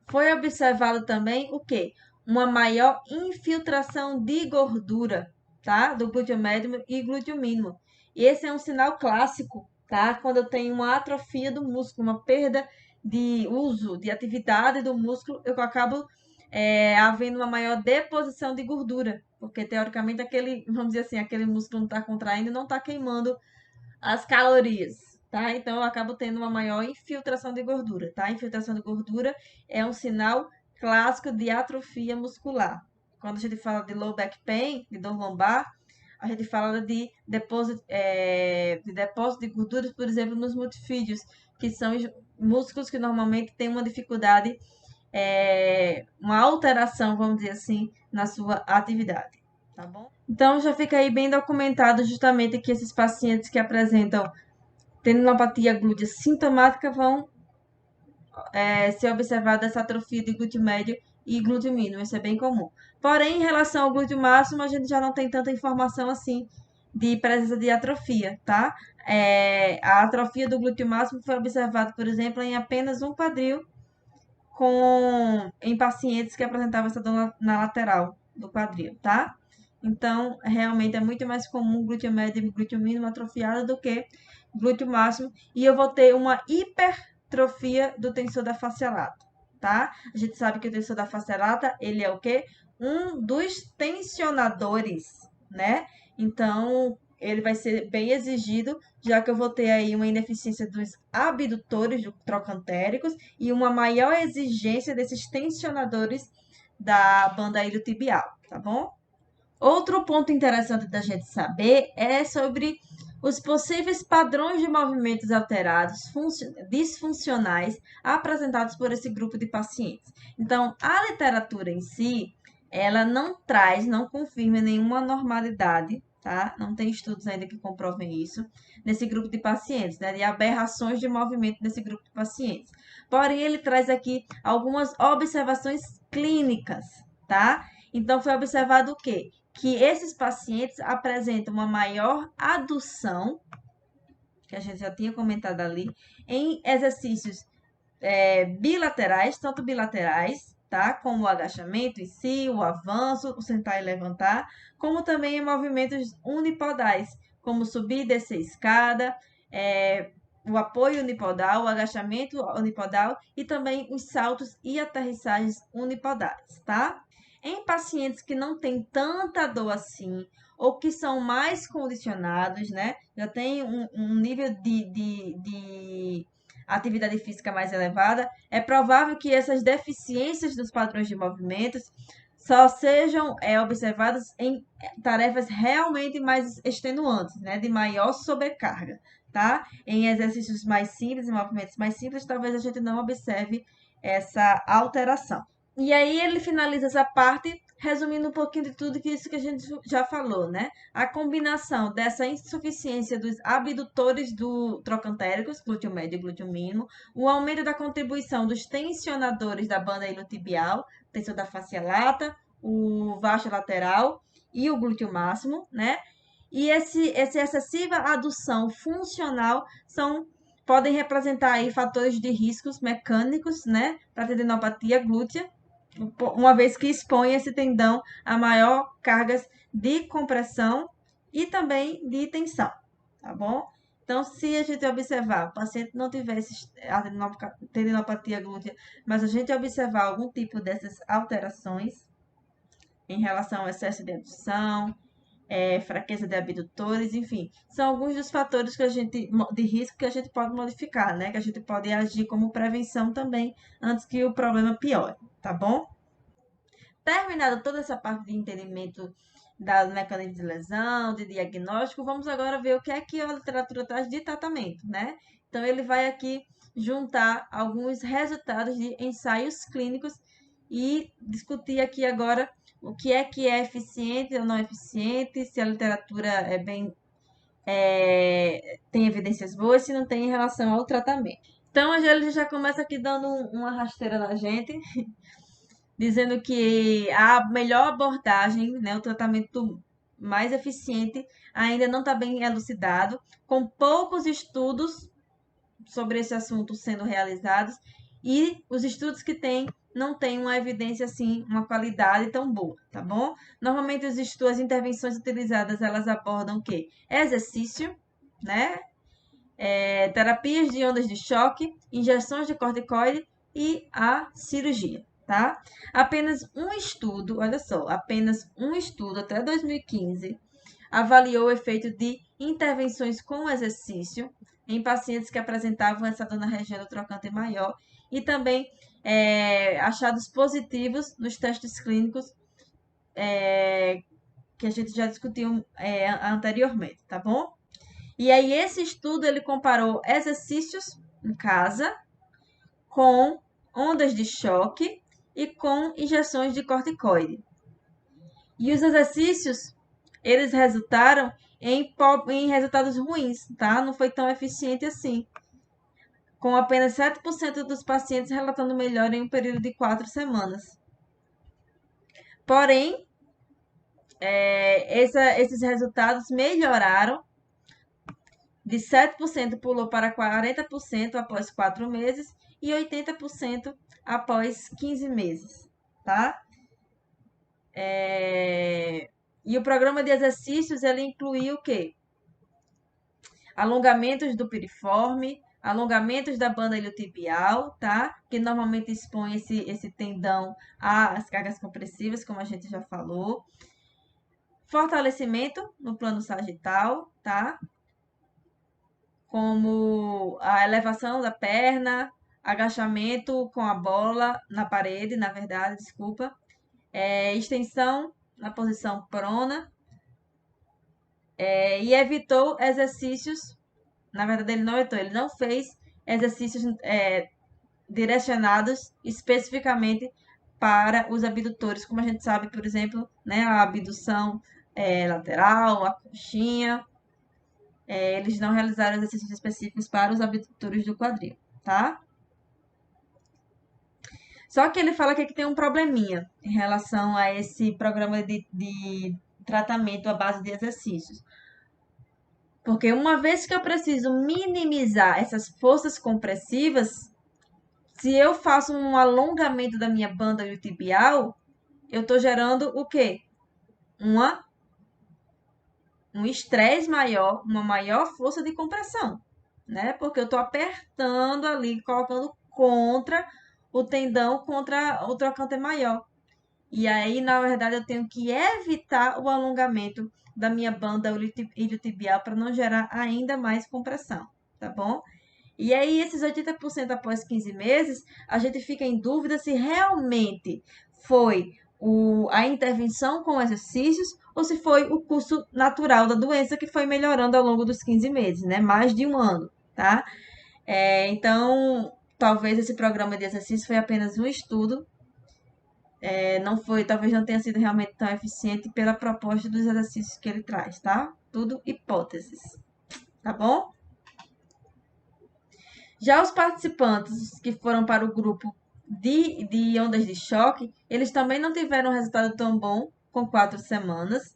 foi observado também o quê? Uma maior infiltração de gordura, tá? Do glúteo médio e glúteo mínimo. E esse é um sinal clássico, tá? Quando eu tenho uma atrofia do músculo, uma perda de uso, de atividade do músculo, eu acabo havendo uma maior deposição de gordura, porque teoricamente aquele, vamos dizer assim, aquele músculo não está contraindo e não está queimando as calorias, tá? Então eu acabo tendo uma maior infiltração de gordura, tá? Infiltração de gordura é um sinal clássico de atrofia muscular. Quando a gente fala de low back pain, de dor lombar, a gente fala de depósito de gorduras, por exemplo, nos multifídeos, que são os músculos que normalmente têm uma dificuldade, uma alteração, vamos dizer assim, na sua atividade, tá bom? Então, já fica aí bem documentado justamente que esses pacientes que apresentam tendinopatia glútea sintomática vão ser observada essa atrofia de glúteo médio e glúteo mínimo, isso é bem comum. Porém, em relação ao glúteo máximo, a gente já não tem tanta informação assim de presença de atrofia, tá? A atrofia do glúteo máximo foi observada, por exemplo, em apenas um quadril em pacientes que apresentavam essa dor na lateral do quadril, tá? Então, realmente é muito mais comum glúteo médio e glúteo mínimo atrofiado do que glúteo máximo. E eu vou ter uma hipertrofia do tensor da face lata, tá? A gente sabe que o tensor da face lata, ele é o quê? Um dos tensionadores, né? Então, ele vai ser bem exigido, já que eu vou ter aí uma ineficiência dos abdutores trocantéricos e uma maior exigência desses tensionadores da banda iliotibial, tá bom? Outro ponto interessante da gente saber é sobre os possíveis padrões de movimentos alterados, disfuncionais, apresentados por esse grupo de pacientes. Então, a literatura em si, ela não traz, não confirma nenhuma normalidade, tá? Não tem estudos ainda que comprovem isso, nesse grupo de pacientes, né? De aberrações de movimento nesse grupo de pacientes. Porém, ele traz aqui algumas observações clínicas, tá? Então, foi observado o quê? Que esses pacientes apresentam uma maior adução, que a gente já tinha comentado ali, em exercícios bilaterais, tanto bilaterais, tá? Como o agachamento em si, o avanço, o sentar e levantar, como também em movimentos unipodais, como subir e descer escada, o apoio unipodal, o agachamento unipodal e também os saltos e aterrissagens unipodais, tá? Em pacientes que não têm tanta dor assim, ou que são mais condicionados, né? Já tem um nível de atividade física mais elevada, é provável que essas deficiências dos padrões de movimentos só sejam observadas em tarefas realmente mais extenuantes, né? De maior sobrecarga, tá? Em exercícios mais simples, em movimentos mais simples, talvez a gente não observe essa alteração. E aí ele finaliza essa parte resumindo um pouquinho de tudo isso que a gente já falou, né? A combinação dessa insuficiência dos abdutores do trocantéricos, glúteo médio e glúteo mínimo, o aumento da contribuição dos tensionadores da banda iliotibial, tensor da face lata, o vasto lateral e o glúteo máximo, né? E essa excessiva adução funcional podem representar aí fatores de riscos mecânicos, né, para tendinopatia glútea, uma vez que expõe esse tendão a maior cargas de compressão e também de tensão, tá bom? Então, se a gente observar, o paciente não tivesse tendinopatia glútea, mas a gente observar algum tipo dessas alterações em relação ao excesso de adução, fraqueza de abdutores, enfim, são alguns dos fatores que a gente de risco que a gente pode modificar, né? Que a gente pode agir como prevenção também antes que o problema piore, tá bom? Terminada toda essa parte de entendimento da mecanismo de lesão, de diagnóstico, vamos agora ver o que é que a literatura traz de tratamento, né? Então, ele vai aqui juntar alguns resultados de ensaios clínicos e discutir aqui agora o que é eficiente ou não eficiente, se a literatura tem evidências boas, se não tem em relação ao tratamento. Então, a Angélica já começa aqui dando uma rasteira na gente, dizendo que a melhor abordagem, né, o tratamento mais eficiente, ainda não está bem elucidado, com poucos estudos sobre esse assunto sendo realizados, e os estudos que tem não têm uma evidência assim, uma qualidade tão boa, tá bom? Normalmente os estudos, as intervenções utilizadas, elas abordam o quê? Exercício, né? Terapias de ondas de choque, injeções de corticoide e a cirurgia, tá? Apenas um estudo, olha só, apenas um estudo até 2015 avaliou o efeito de intervenções com exercício em pacientes que apresentavam essa dor na região do trocante maior e também achados positivos nos testes clínicos que a gente já discutiu anteriormente, tá bom? E aí esse estudo ele comparou exercícios em casa com ondas de choque e com injeções de corticoide. E os exercícios, eles resultaram em resultados ruins, tá? Não foi tão eficiente assim. Com apenas 7% dos pacientes relatando melhora em um período de 4 semanas. Porém, esses resultados melhoraram de 7% pulou para 40% após 4 meses e 80% após 15 meses, tá? E o programa de exercícios, ele incluiu o quê? Alongamentos do piriforme, alongamentos da banda iliotibial, tá? Que normalmente expõe esse tendão às cargas compressivas, como a gente já falou. Fortalecimento no plano sagital, tá? Como a elevação da perna, agachamento com a bola na parede, na verdade, desculpa. Extensão na posição prona. E evitou exercícios. Na verdade, ele não evitou, ele não fez exercícios direcionados especificamente para os abdutores, como a gente sabe, por exemplo, né, a abdução lateral, a coxinha. Eles não realizaram exercícios específicos para os abdutores do quadril, tá? Só que ele fala que tem um probleminha em relação a esse programa de tratamento à base de exercícios. Porque uma vez que eu preciso minimizar essas forças compressivas, se eu faço um alongamento da minha banda iliotibial, eu estou gerando o quê? Um estresse maior, uma maior força de compressão, né? Porque eu estou apertando ali, colocando contra o tendão, contra o trocante maior. E aí, na verdade, eu tenho que evitar o alongamento da minha banda iliotibial para não gerar ainda mais compressão, tá bom? E aí, esses 80% após 15 meses, a gente fica em dúvida se realmente foi a intervenção com exercícios ou se foi o curso natural da doença que foi melhorando ao longo dos 15 meses, né? Mais de um ano, tá? Então, talvez esse programa de exercício foi apenas um estudo, não foi, talvez não tenha sido realmente tão eficiente pela proposta dos exercícios que ele traz, tá? Tudo hipóteses, tá bom? Já os participantes que foram para o grupo de ondas de choque, eles também não tiveram um resultado tão bom com 4 semanas,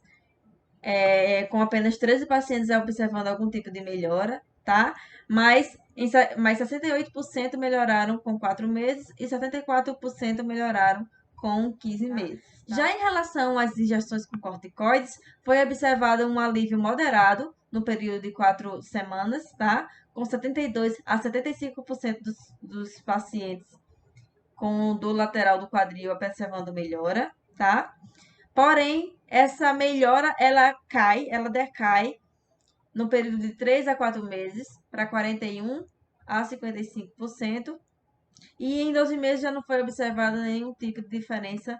com apenas 13 pacientes observando algum tipo de melhora, tá? Mas 68% melhoraram com 4 meses e 74% melhoraram com 15 meses. Já em relação às injeções com corticoides, foi observado um alívio moderado no período de 4 semanas, tá? Com 72 a 75% dos pacientes com dor lateral do quadril observando melhora, tá? Porém, essa melhora, ela decai no período de 3 a 4 meses para 41 a 55%. E em 12 meses já não foi observado nenhum tipo de diferença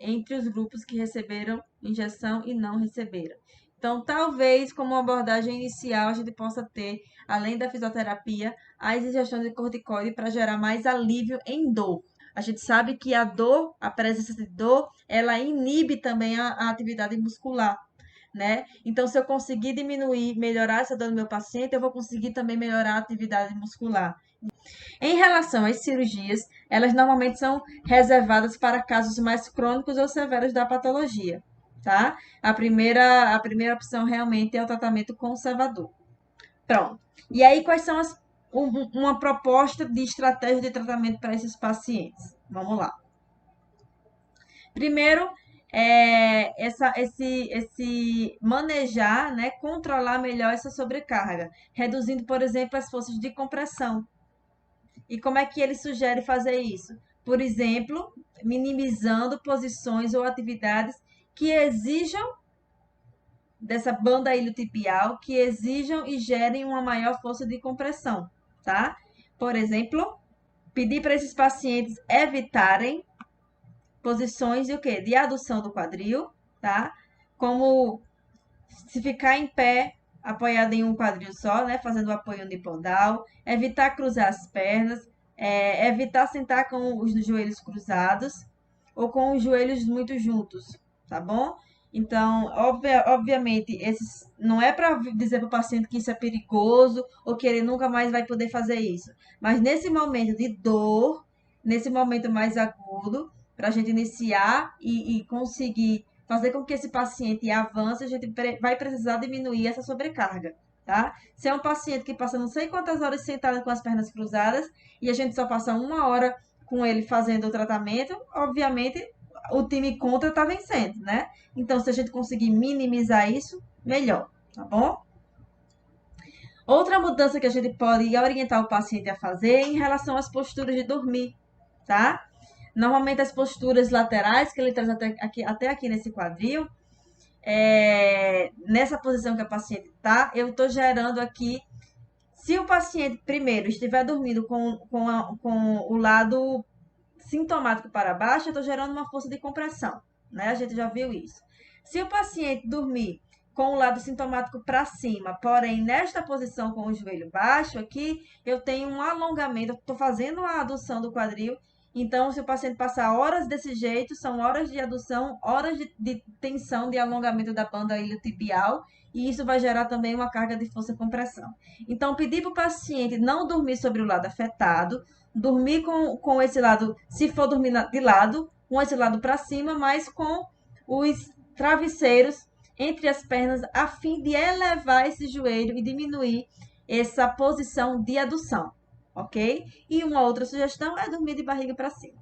entre os grupos que receberam injeção e não receberam. Então, talvez, como abordagem inicial, a gente possa ter, além da fisioterapia, as injeções de corticoide para gerar mais alívio em dor. A gente sabe que a dor, a presença de dor, ela inibe também a atividade muscular, né? Então, se eu conseguir diminuir, melhorar essa dor do meu paciente, eu vou conseguir também melhorar a atividade muscular. Em relação às cirurgias, elas normalmente são reservadas para casos mais crônicos ou severos da patologia, tá? A primeira opção realmente é o tratamento conservador. Pronto. E aí, quais são uma proposta de estratégia de tratamento para esses pacientes? Vamos lá. Primeiro, esse manejar, né, controlar melhor essa sobrecarga, reduzindo, por exemplo, as forças de compressão. E como é que ele sugere fazer isso? Por exemplo, minimizando posições ou atividades que exijam dessa banda iliotibial, que exijam e gerem uma maior força de compressão, tá? Por exemplo, pedir para esses pacientes evitarem posições de o quê? De adução do quadril, tá? Como se ficar em pé, apoiado em um quadril só, né? Fazendo o apoio unipodal, evitar cruzar as pernas, evitar sentar com os joelhos cruzados ou com os joelhos muito juntos, tá bom? Então, obviamente, esses não é para dizer para o paciente que isso é perigoso ou que ele nunca mais vai poder fazer isso. Mas nesse momento de dor, nesse momento mais agudo, para a gente iniciar e conseguir fazer com que esse paciente avance, a gente vai precisar diminuir essa sobrecarga, tá? Se é um paciente que passa não sei quantas horas sentado com as pernas cruzadas e a gente só passa 1 hora com ele fazendo o tratamento, obviamente o time contra tá vencendo, né? Então, se a gente conseguir minimizar isso, melhor, tá bom? Outra mudança que a gente pode orientar o paciente a fazer é em relação às posturas de dormir, tá? Normalmente as posturas laterais, que ele traz até aqui nesse quadril, nessa posição que a paciente está, eu estou gerando aqui. Se o paciente, primeiro, estiver dormindo com o lado sintomático para baixo, eu estou gerando uma força de compressão, né? A gente já viu isso. Se o paciente dormir com o lado sintomático para cima, porém nesta posição com o joelho baixo aqui, eu tenho um alongamento, estou fazendo a adução do quadril. Então, se o paciente passar horas desse jeito, são horas de adução, horas de tensão, de alongamento da banda iliotibial, e isso vai gerar também uma carga de força-compressão. Então, pedir para o paciente não dormir sobre o lado afetado, dormir com esse lado, se for dormir de lado, com esse lado para cima, mas com os travesseiros entre as pernas, a fim de elevar esse joelho e diminuir essa posição de adução, ok? E uma outra sugestão é dormir de barriga para cima,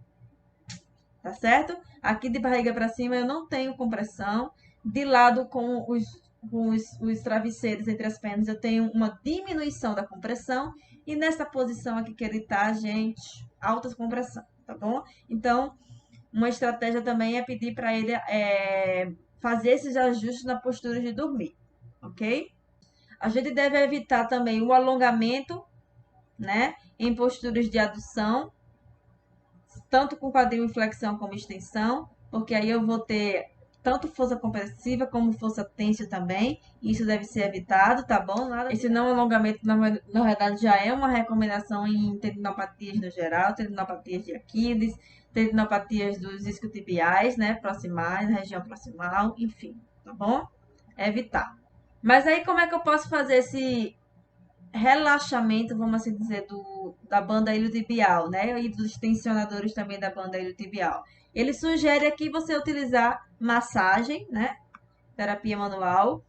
tá certo? Aqui de barriga para cima eu não tenho compressão, de lado com os travesseiros entre as pernas eu tenho uma diminuição da compressão, e nessa posição aqui que ele tá, gente, alta compressão, tá bom? Então, uma estratégia também é pedir para ele fazer esses ajustes na postura de dormir, ok? A gente deve evitar também o alongamento, né, em posturas de adução, tanto com quadril em flexão como extensão, porque aí eu vou ter tanto força compressiva como força tênsio também. Isso deve ser evitado, tá bom? Esse não alongamento, na verdade, já é uma recomendação em tendinopatias no geral, tendinopatias de Aquiles, tendinopatias dos isquiotibiais, né? Proximais, região proximal, enfim, tá bom? Evitar. Mas aí, como é que eu posso fazer esse relaxamento, vamos assim dizer, da banda iliotibial, né? E dos tensionadores também da banda iliotibial? Ele sugere aqui você utilizar massagem, né? Terapia manual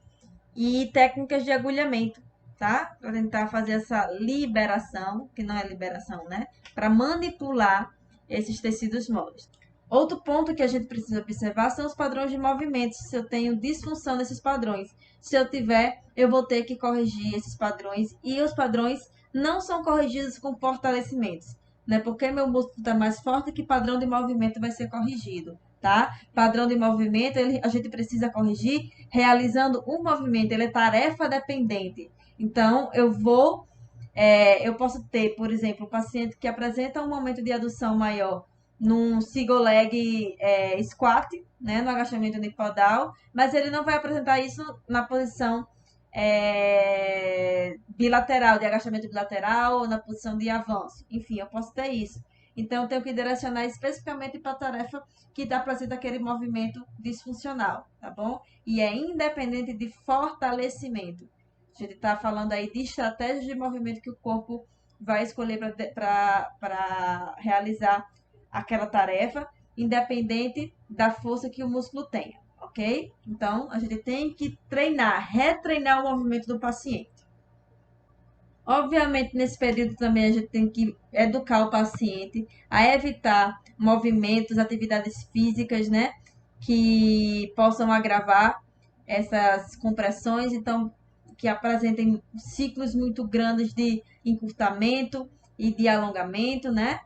e técnicas de agulhamento, tá? Para tentar fazer essa liberação, que não é liberação, né? Para manipular esses tecidos moles. Outro ponto que a gente precisa observar são os padrões de movimentos, se eu tenho disfunção nesses padrões. Se eu tiver, eu vou ter que corrigir esses padrões, e os padrões não são corrigidos com fortalecimentos, né? Porque meu músculo está mais forte, que padrão de movimento vai ser corrigido, tá? Padrão de movimento, a gente precisa corrigir realizando um movimento, ele é tarefa dependente. Então, eu posso ter, por exemplo, um paciente que apresenta um momento de adução maior num single leg squat, né, no agachamento unipodal, mas ele não vai apresentar isso na posição bilateral, de agachamento bilateral, ou na posição de avanço. Enfim, eu posso ter isso. Então, eu tenho que direcionar especificamente para a tarefa que apresenta aquele movimento disfuncional, tá bom? E é independente de fortalecimento. A gente está falando aí de estratégias de movimento que o corpo vai escolher para realizar aquela tarefa, independente da força que o músculo tenha, ok? Então, a gente tem que treinar, retreinar o movimento do paciente. Obviamente, nesse período também a gente tem que educar o paciente a evitar movimentos, atividades físicas, né, que possam agravar essas compressões, então, que apresentem ciclos muito grandes de encurtamento e de alongamento, né?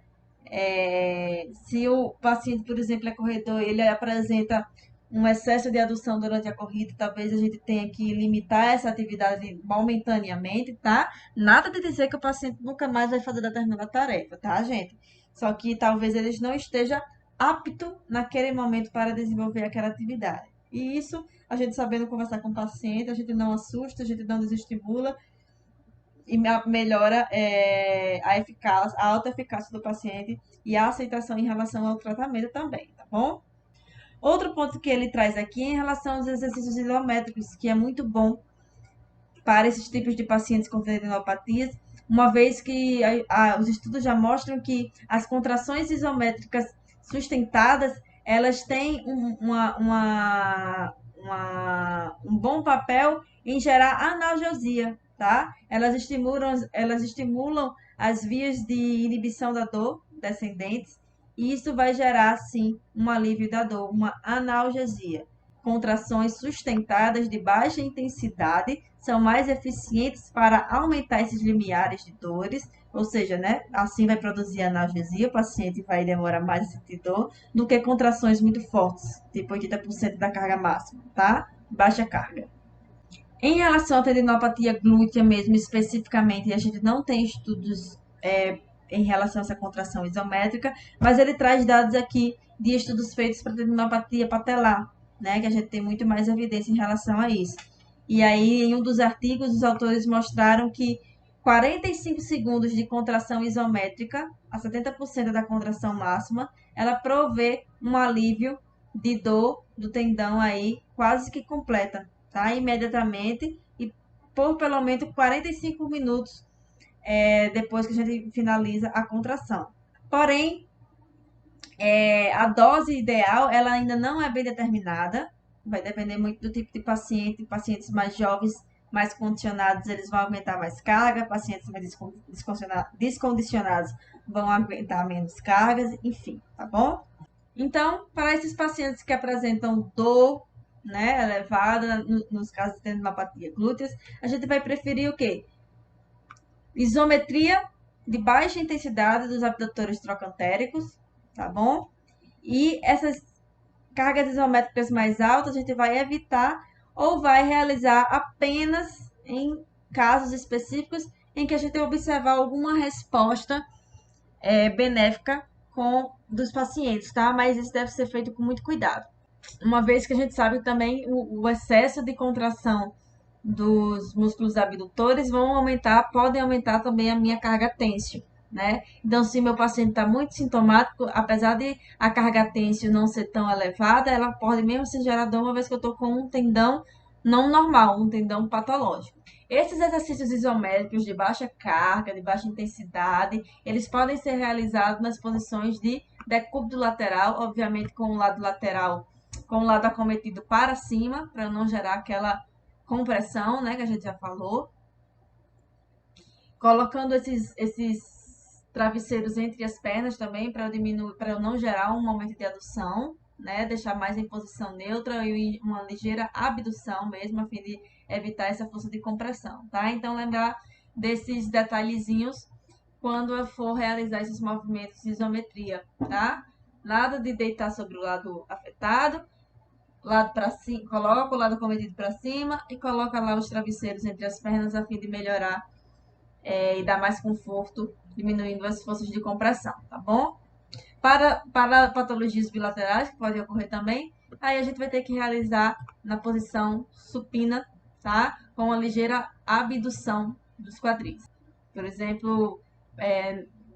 Se o paciente, por exemplo, é corredor, ele apresenta um excesso de adução durante a corrida, talvez a gente tenha que limitar essa atividade momentaneamente, tá? Nada de dizer que o paciente nunca mais vai fazer determinada tarefa, tá, gente? Só que talvez ele não esteja apto naquele momento para desenvolver aquela atividade. E isso, a gente sabendo conversar com o paciente, a gente não assusta, a gente não desestimula, e melhora a alta eficácia do paciente e a aceitação em relação ao tratamento também, tá bom? Outro ponto que ele traz aqui é em relação aos exercícios isométricos, que é muito bom para esses tipos de pacientes com tendinopatias, uma vez que os estudos já mostram que as contrações isométricas sustentadas, elas têm um bom papel em gerar analgesia, tá? Elas estimulam as vias de inibição da dor descendentes, e isso vai gerar, sim, um alívio da dor, uma analgesia. Contrações sustentadas de baixa intensidade são mais eficientes para aumentar esses limiares de dores, ou seja, né, assim vai produzir analgesia, o paciente vai demorar mais a sentir dor, do que contrações muito fortes, tipo 80% da carga máxima, tá? Baixa carga. Em relação à tendinopatia glútea mesmo, especificamente, a gente não tem estudos em relação a essa contração isométrica, mas ele traz dados aqui de estudos feitos para tendinopatia patelar, né, que a gente tem muito mais evidência em relação a isso. E aí, em um dos artigos, os autores mostraram que 45 segundos de contração isométrica, a 70% da contração máxima, ela provê um alívio de dor do tendão aí quase que completa, tá? Imediatamente e por pelo menos 45 minutos depois que a gente finaliza a contração. Porém, a dose ideal ela ainda não é bem determinada, vai depender muito do tipo de paciente. Pacientes mais jovens, mais condicionados, eles vão aguentar mais carga, pacientes mais descondicionados vão aguentar menos cargas, enfim, tá bom? Então, para esses pacientes que apresentam dor, né, elevada, nos casos de tendinopatia glúteas, a gente vai preferir o quê? Isometria de baixa intensidade dos abdutores trocantéricos, tá bom? E essas cargas isométricas mais altas a gente vai evitar ou vai realizar apenas em casos específicos em que a gente observar alguma resposta benéfica dos pacientes, tá? Mas isso deve ser feito com muito cuidado. Uma vez que a gente sabe também o excesso de contração dos músculos abdutores podem aumentar também a minha carga tênsio, né? Então, se meu paciente está muito sintomático, apesar de a carga tênsio não ser tão elevada, ela pode mesmo ser gerar dor uma vez que eu estou com um tendão não normal, um tendão patológico. Esses exercícios isométricos de baixa carga, de baixa intensidade, eles podem ser realizados nas posições de decúbito lateral, obviamente com o lado lateral, com o lado acometido para cima, para não gerar aquela compressão, né, que a gente já falou. Colocando esses travesseiros entre as pernas também, para eu diminuir, para eu não gerar um momento de adução, né? Deixar mais em posição neutra e uma ligeira abdução mesmo, a fim de evitar essa força de compressão, tá? Então, lembrar desses detalhezinhos quando eu for realizar esses movimentos de isometria, tá? Nada de deitar sobre o lado afetado, lado para cima, coloca o lado comedido para cima e coloca lá os travesseiros entre as pernas a fim de melhorar e dar mais conforto, diminuindo as forças de compressão, tá bom? Para patologias bilaterais, que podem ocorrer também, aí a gente vai ter que realizar na posição supina, tá? Com uma ligeira abdução dos quadris. Por exemplo,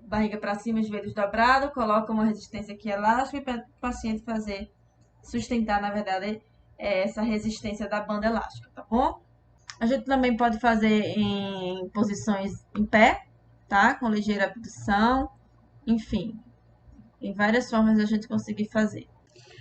barriga para cima, joelhos dobrados, coloca uma resistência aqui elástica para o paciente fazer, sustentar, na verdade, essa resistência da banda elástica, tá bom? A gente também pode fazer em posições em pé, tá? Com ligeira abdução, enfim, em várias formas a gente conseguir fazer.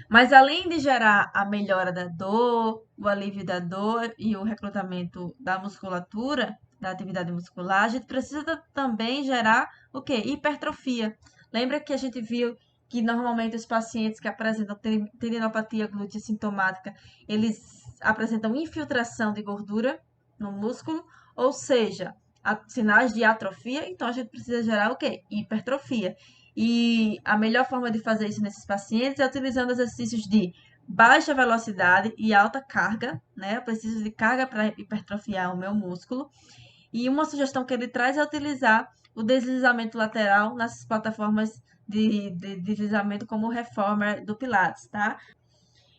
Mas além de gerar a melhora da dor, o alívio da dor e o recrutamento da musculatura, da atividade muscular, a gente precisa também gerar o quê? Hipertrofia. Lembra que a gente viu que normalmente os pacientes que apresentam tendinopatia glútea sintomática, eles apresentam infiltração de gordura no músculo, ou seja, sinais de atrofia, então a gente precisa gerar o quê? Hipertrofia. E a melhor forma de fazer isso nesses pacientes é utilizando exercícios de baixa velocidade e alta carga, né? Eu preciso de carga para hipertrofiar o meu músculo. E uma sugestão que ele traz é utilizar o deslizamento lateral nas plataformas de deslizamento como o Reformer do Pilates, tá?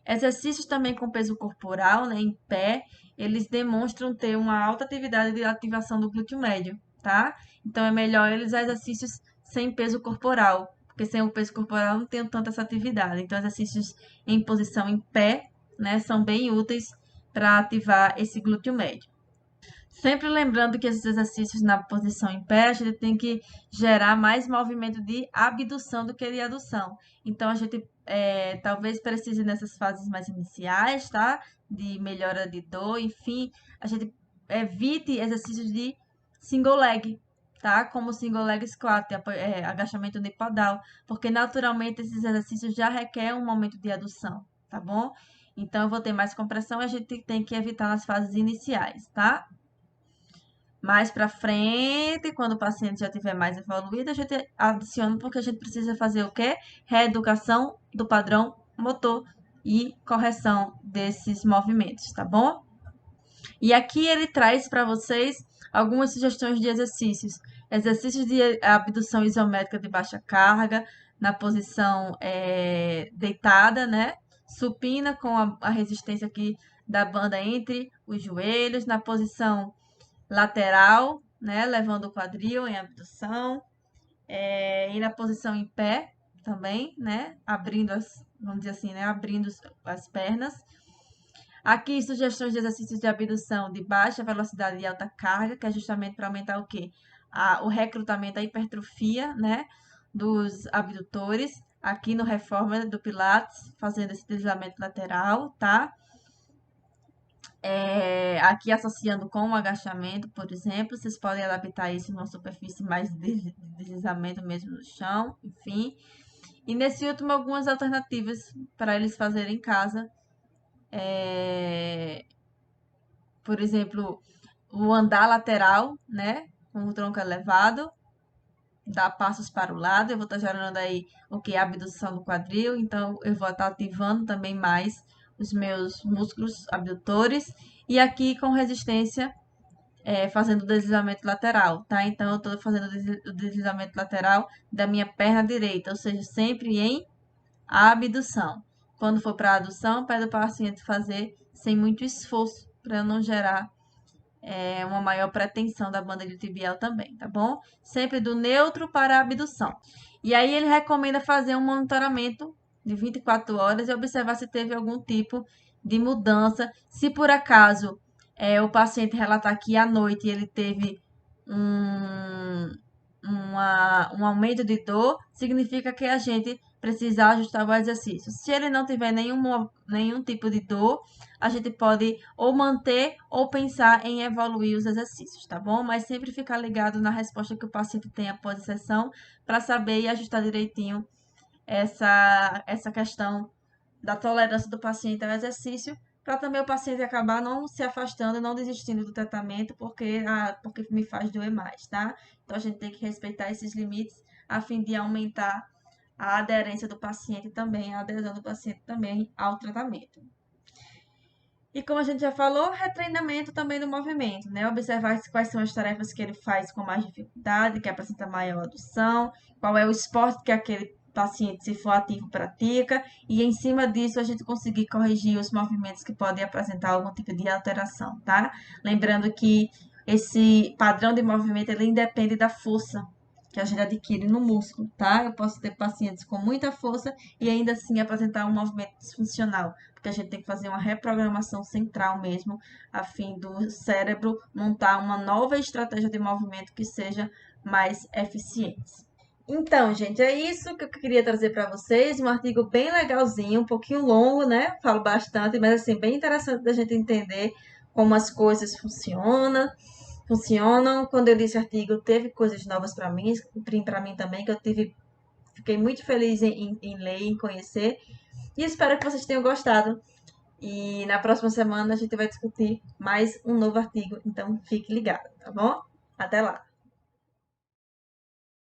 Exercícios também com peso corporal, né, em pé, eles demonstram ter uma alta atividade de ativação do glúteo médio, tá? Então é melhor realizar exercícios sem peso corporal, porque sem o peso corporal não tem tanta essa atividade. Então exercícios em posição em pé, né, são bem úteis para ativar esse glúteo médio. Sempre lembrando que esses exercícios na posição em pé, a gente tem que gerar mais movimento de abdução do que de adução. Então, a gente talvez precise nessas fases mais iniciais, tá? De melhora de dor, enfim, a gente evite exercícios de single leg, tá? Como single leg squat, agachamento unipodal, porque naturalmente esses exercícios já requerem um momento de adução, tá bom? Então, eu vou ter mais compressão e a gente tem que evitar nas fases iniciais, tá? Mais para frente, quando o paciente já tiver mais evoluído, a gente adiciona porque a gente precisa fazer o quê? Reeducação do padrão motor e correção desses movimentos, tá bom? E aqui ele traz para vocês algumas sugestões de exercícios. Exercícios de abdução isométrica de baixa carga, na posição deitada, né? Supina com a resistência aqui da banda entre os joelhos, na posição lateral, né, levando o quadril em abdução, e na posição em pé também, né, abrindo vamos dizer assim, né, abrindo as pernas. Aqui, sugestões de exercícios de abdução de baixa velocidade e alta carga, que é justamente para aumentar o quê? O recrutamento, a hipertrofia, né, dos abdutores. Aqui no Reformer do Pilates, fazendo esse deslizamento lateral, tá? Aqui associando com o agachamento, por exemplo, vocês podem adaptar isso em uma superfície mais de deslizamento mesmo no chão, enfim. E nesse último, algumas alternativas para eles fazerem em casa. Por exemplo, o andar lateral, né? Com o tronco elevado, dar passos para o lado. Eu vou estar gerando aí o que? A abdução do quadril. Então, eu vou estar ativando também mais os meus músculos abdutores. E aqui com resistência fazendo o deslizamento lateral, tá? Então, eu estou fazendo o deslizamento lateral da minha perna direita, ou seja, sempre em abdução. Quando for para a adução, pede para o paciente fazer sem muito esforço, para não gerar uma maior pretensão da banda iliotibial também, tá bom? Sempre do neutro para a abdução. E aí ele recomenda fazer um monitoramento de 24 horas e observar se teve algum tipo de mudança. Se por acaso o paciente relatar que à noite ele teve um, um aumento de dor, significa que a gente precisa ajustar o exercício. Se ele não tiver nenhum tipo de dor, a gente pode ou manter ou pensar em evoluir os exercícios, tá bom? Mas sempre ficar ligado na resposta que o paciente tem após a sessão para saber e ajustar direitinho essa questão da tolerância do paciente ao exercício, para também o paciente acabar não se afastando, não desistindo do tratamento, porque me faz doer mais, tá? Então a gente tem que respeitar esses limites a fim de aumentar a aderência do paciente também, a adesão do paciente também ao tratamento. E como a gente já falou, retreinamento também do movimento, né? Observar quais são as tarefas que ele faz com mais dificuldade, que apresenta maior adução, qual é o esporte que aquele paciente, se for ativo, pratica, e em cima disso a gente conseguir corrigir os movimentos que podem apresentar algum tipo de alteração, tá? Lembrando que esse padrão de movimento ele independe da força que a gente adquire no músculo, tá? Eu posso ter pacientes com muita força e ainda assim apresentar um movimento disfuncional, porque a gente tem que fazer uma reprogramação central mesmo, a fim do cérebro montar uma nova estratégia de movimento que seja mais eficiente. Então, gente, é isso que eu queria trazer para vocês. Um artigo bem legalzinho, um pouquinho longo, né? Falo bastante, mas assim, bem interessante da gente entender como as coisas funcionam. Quando eu li esse artigo, teve coisas novas para mim também, que fiquei muito feliz em ler, em conhecer. E espero que vocês tenham gostado. E na próxima semana a gente vai discutir mais um novo artigo, então fique ligado, tá bom? Até lá!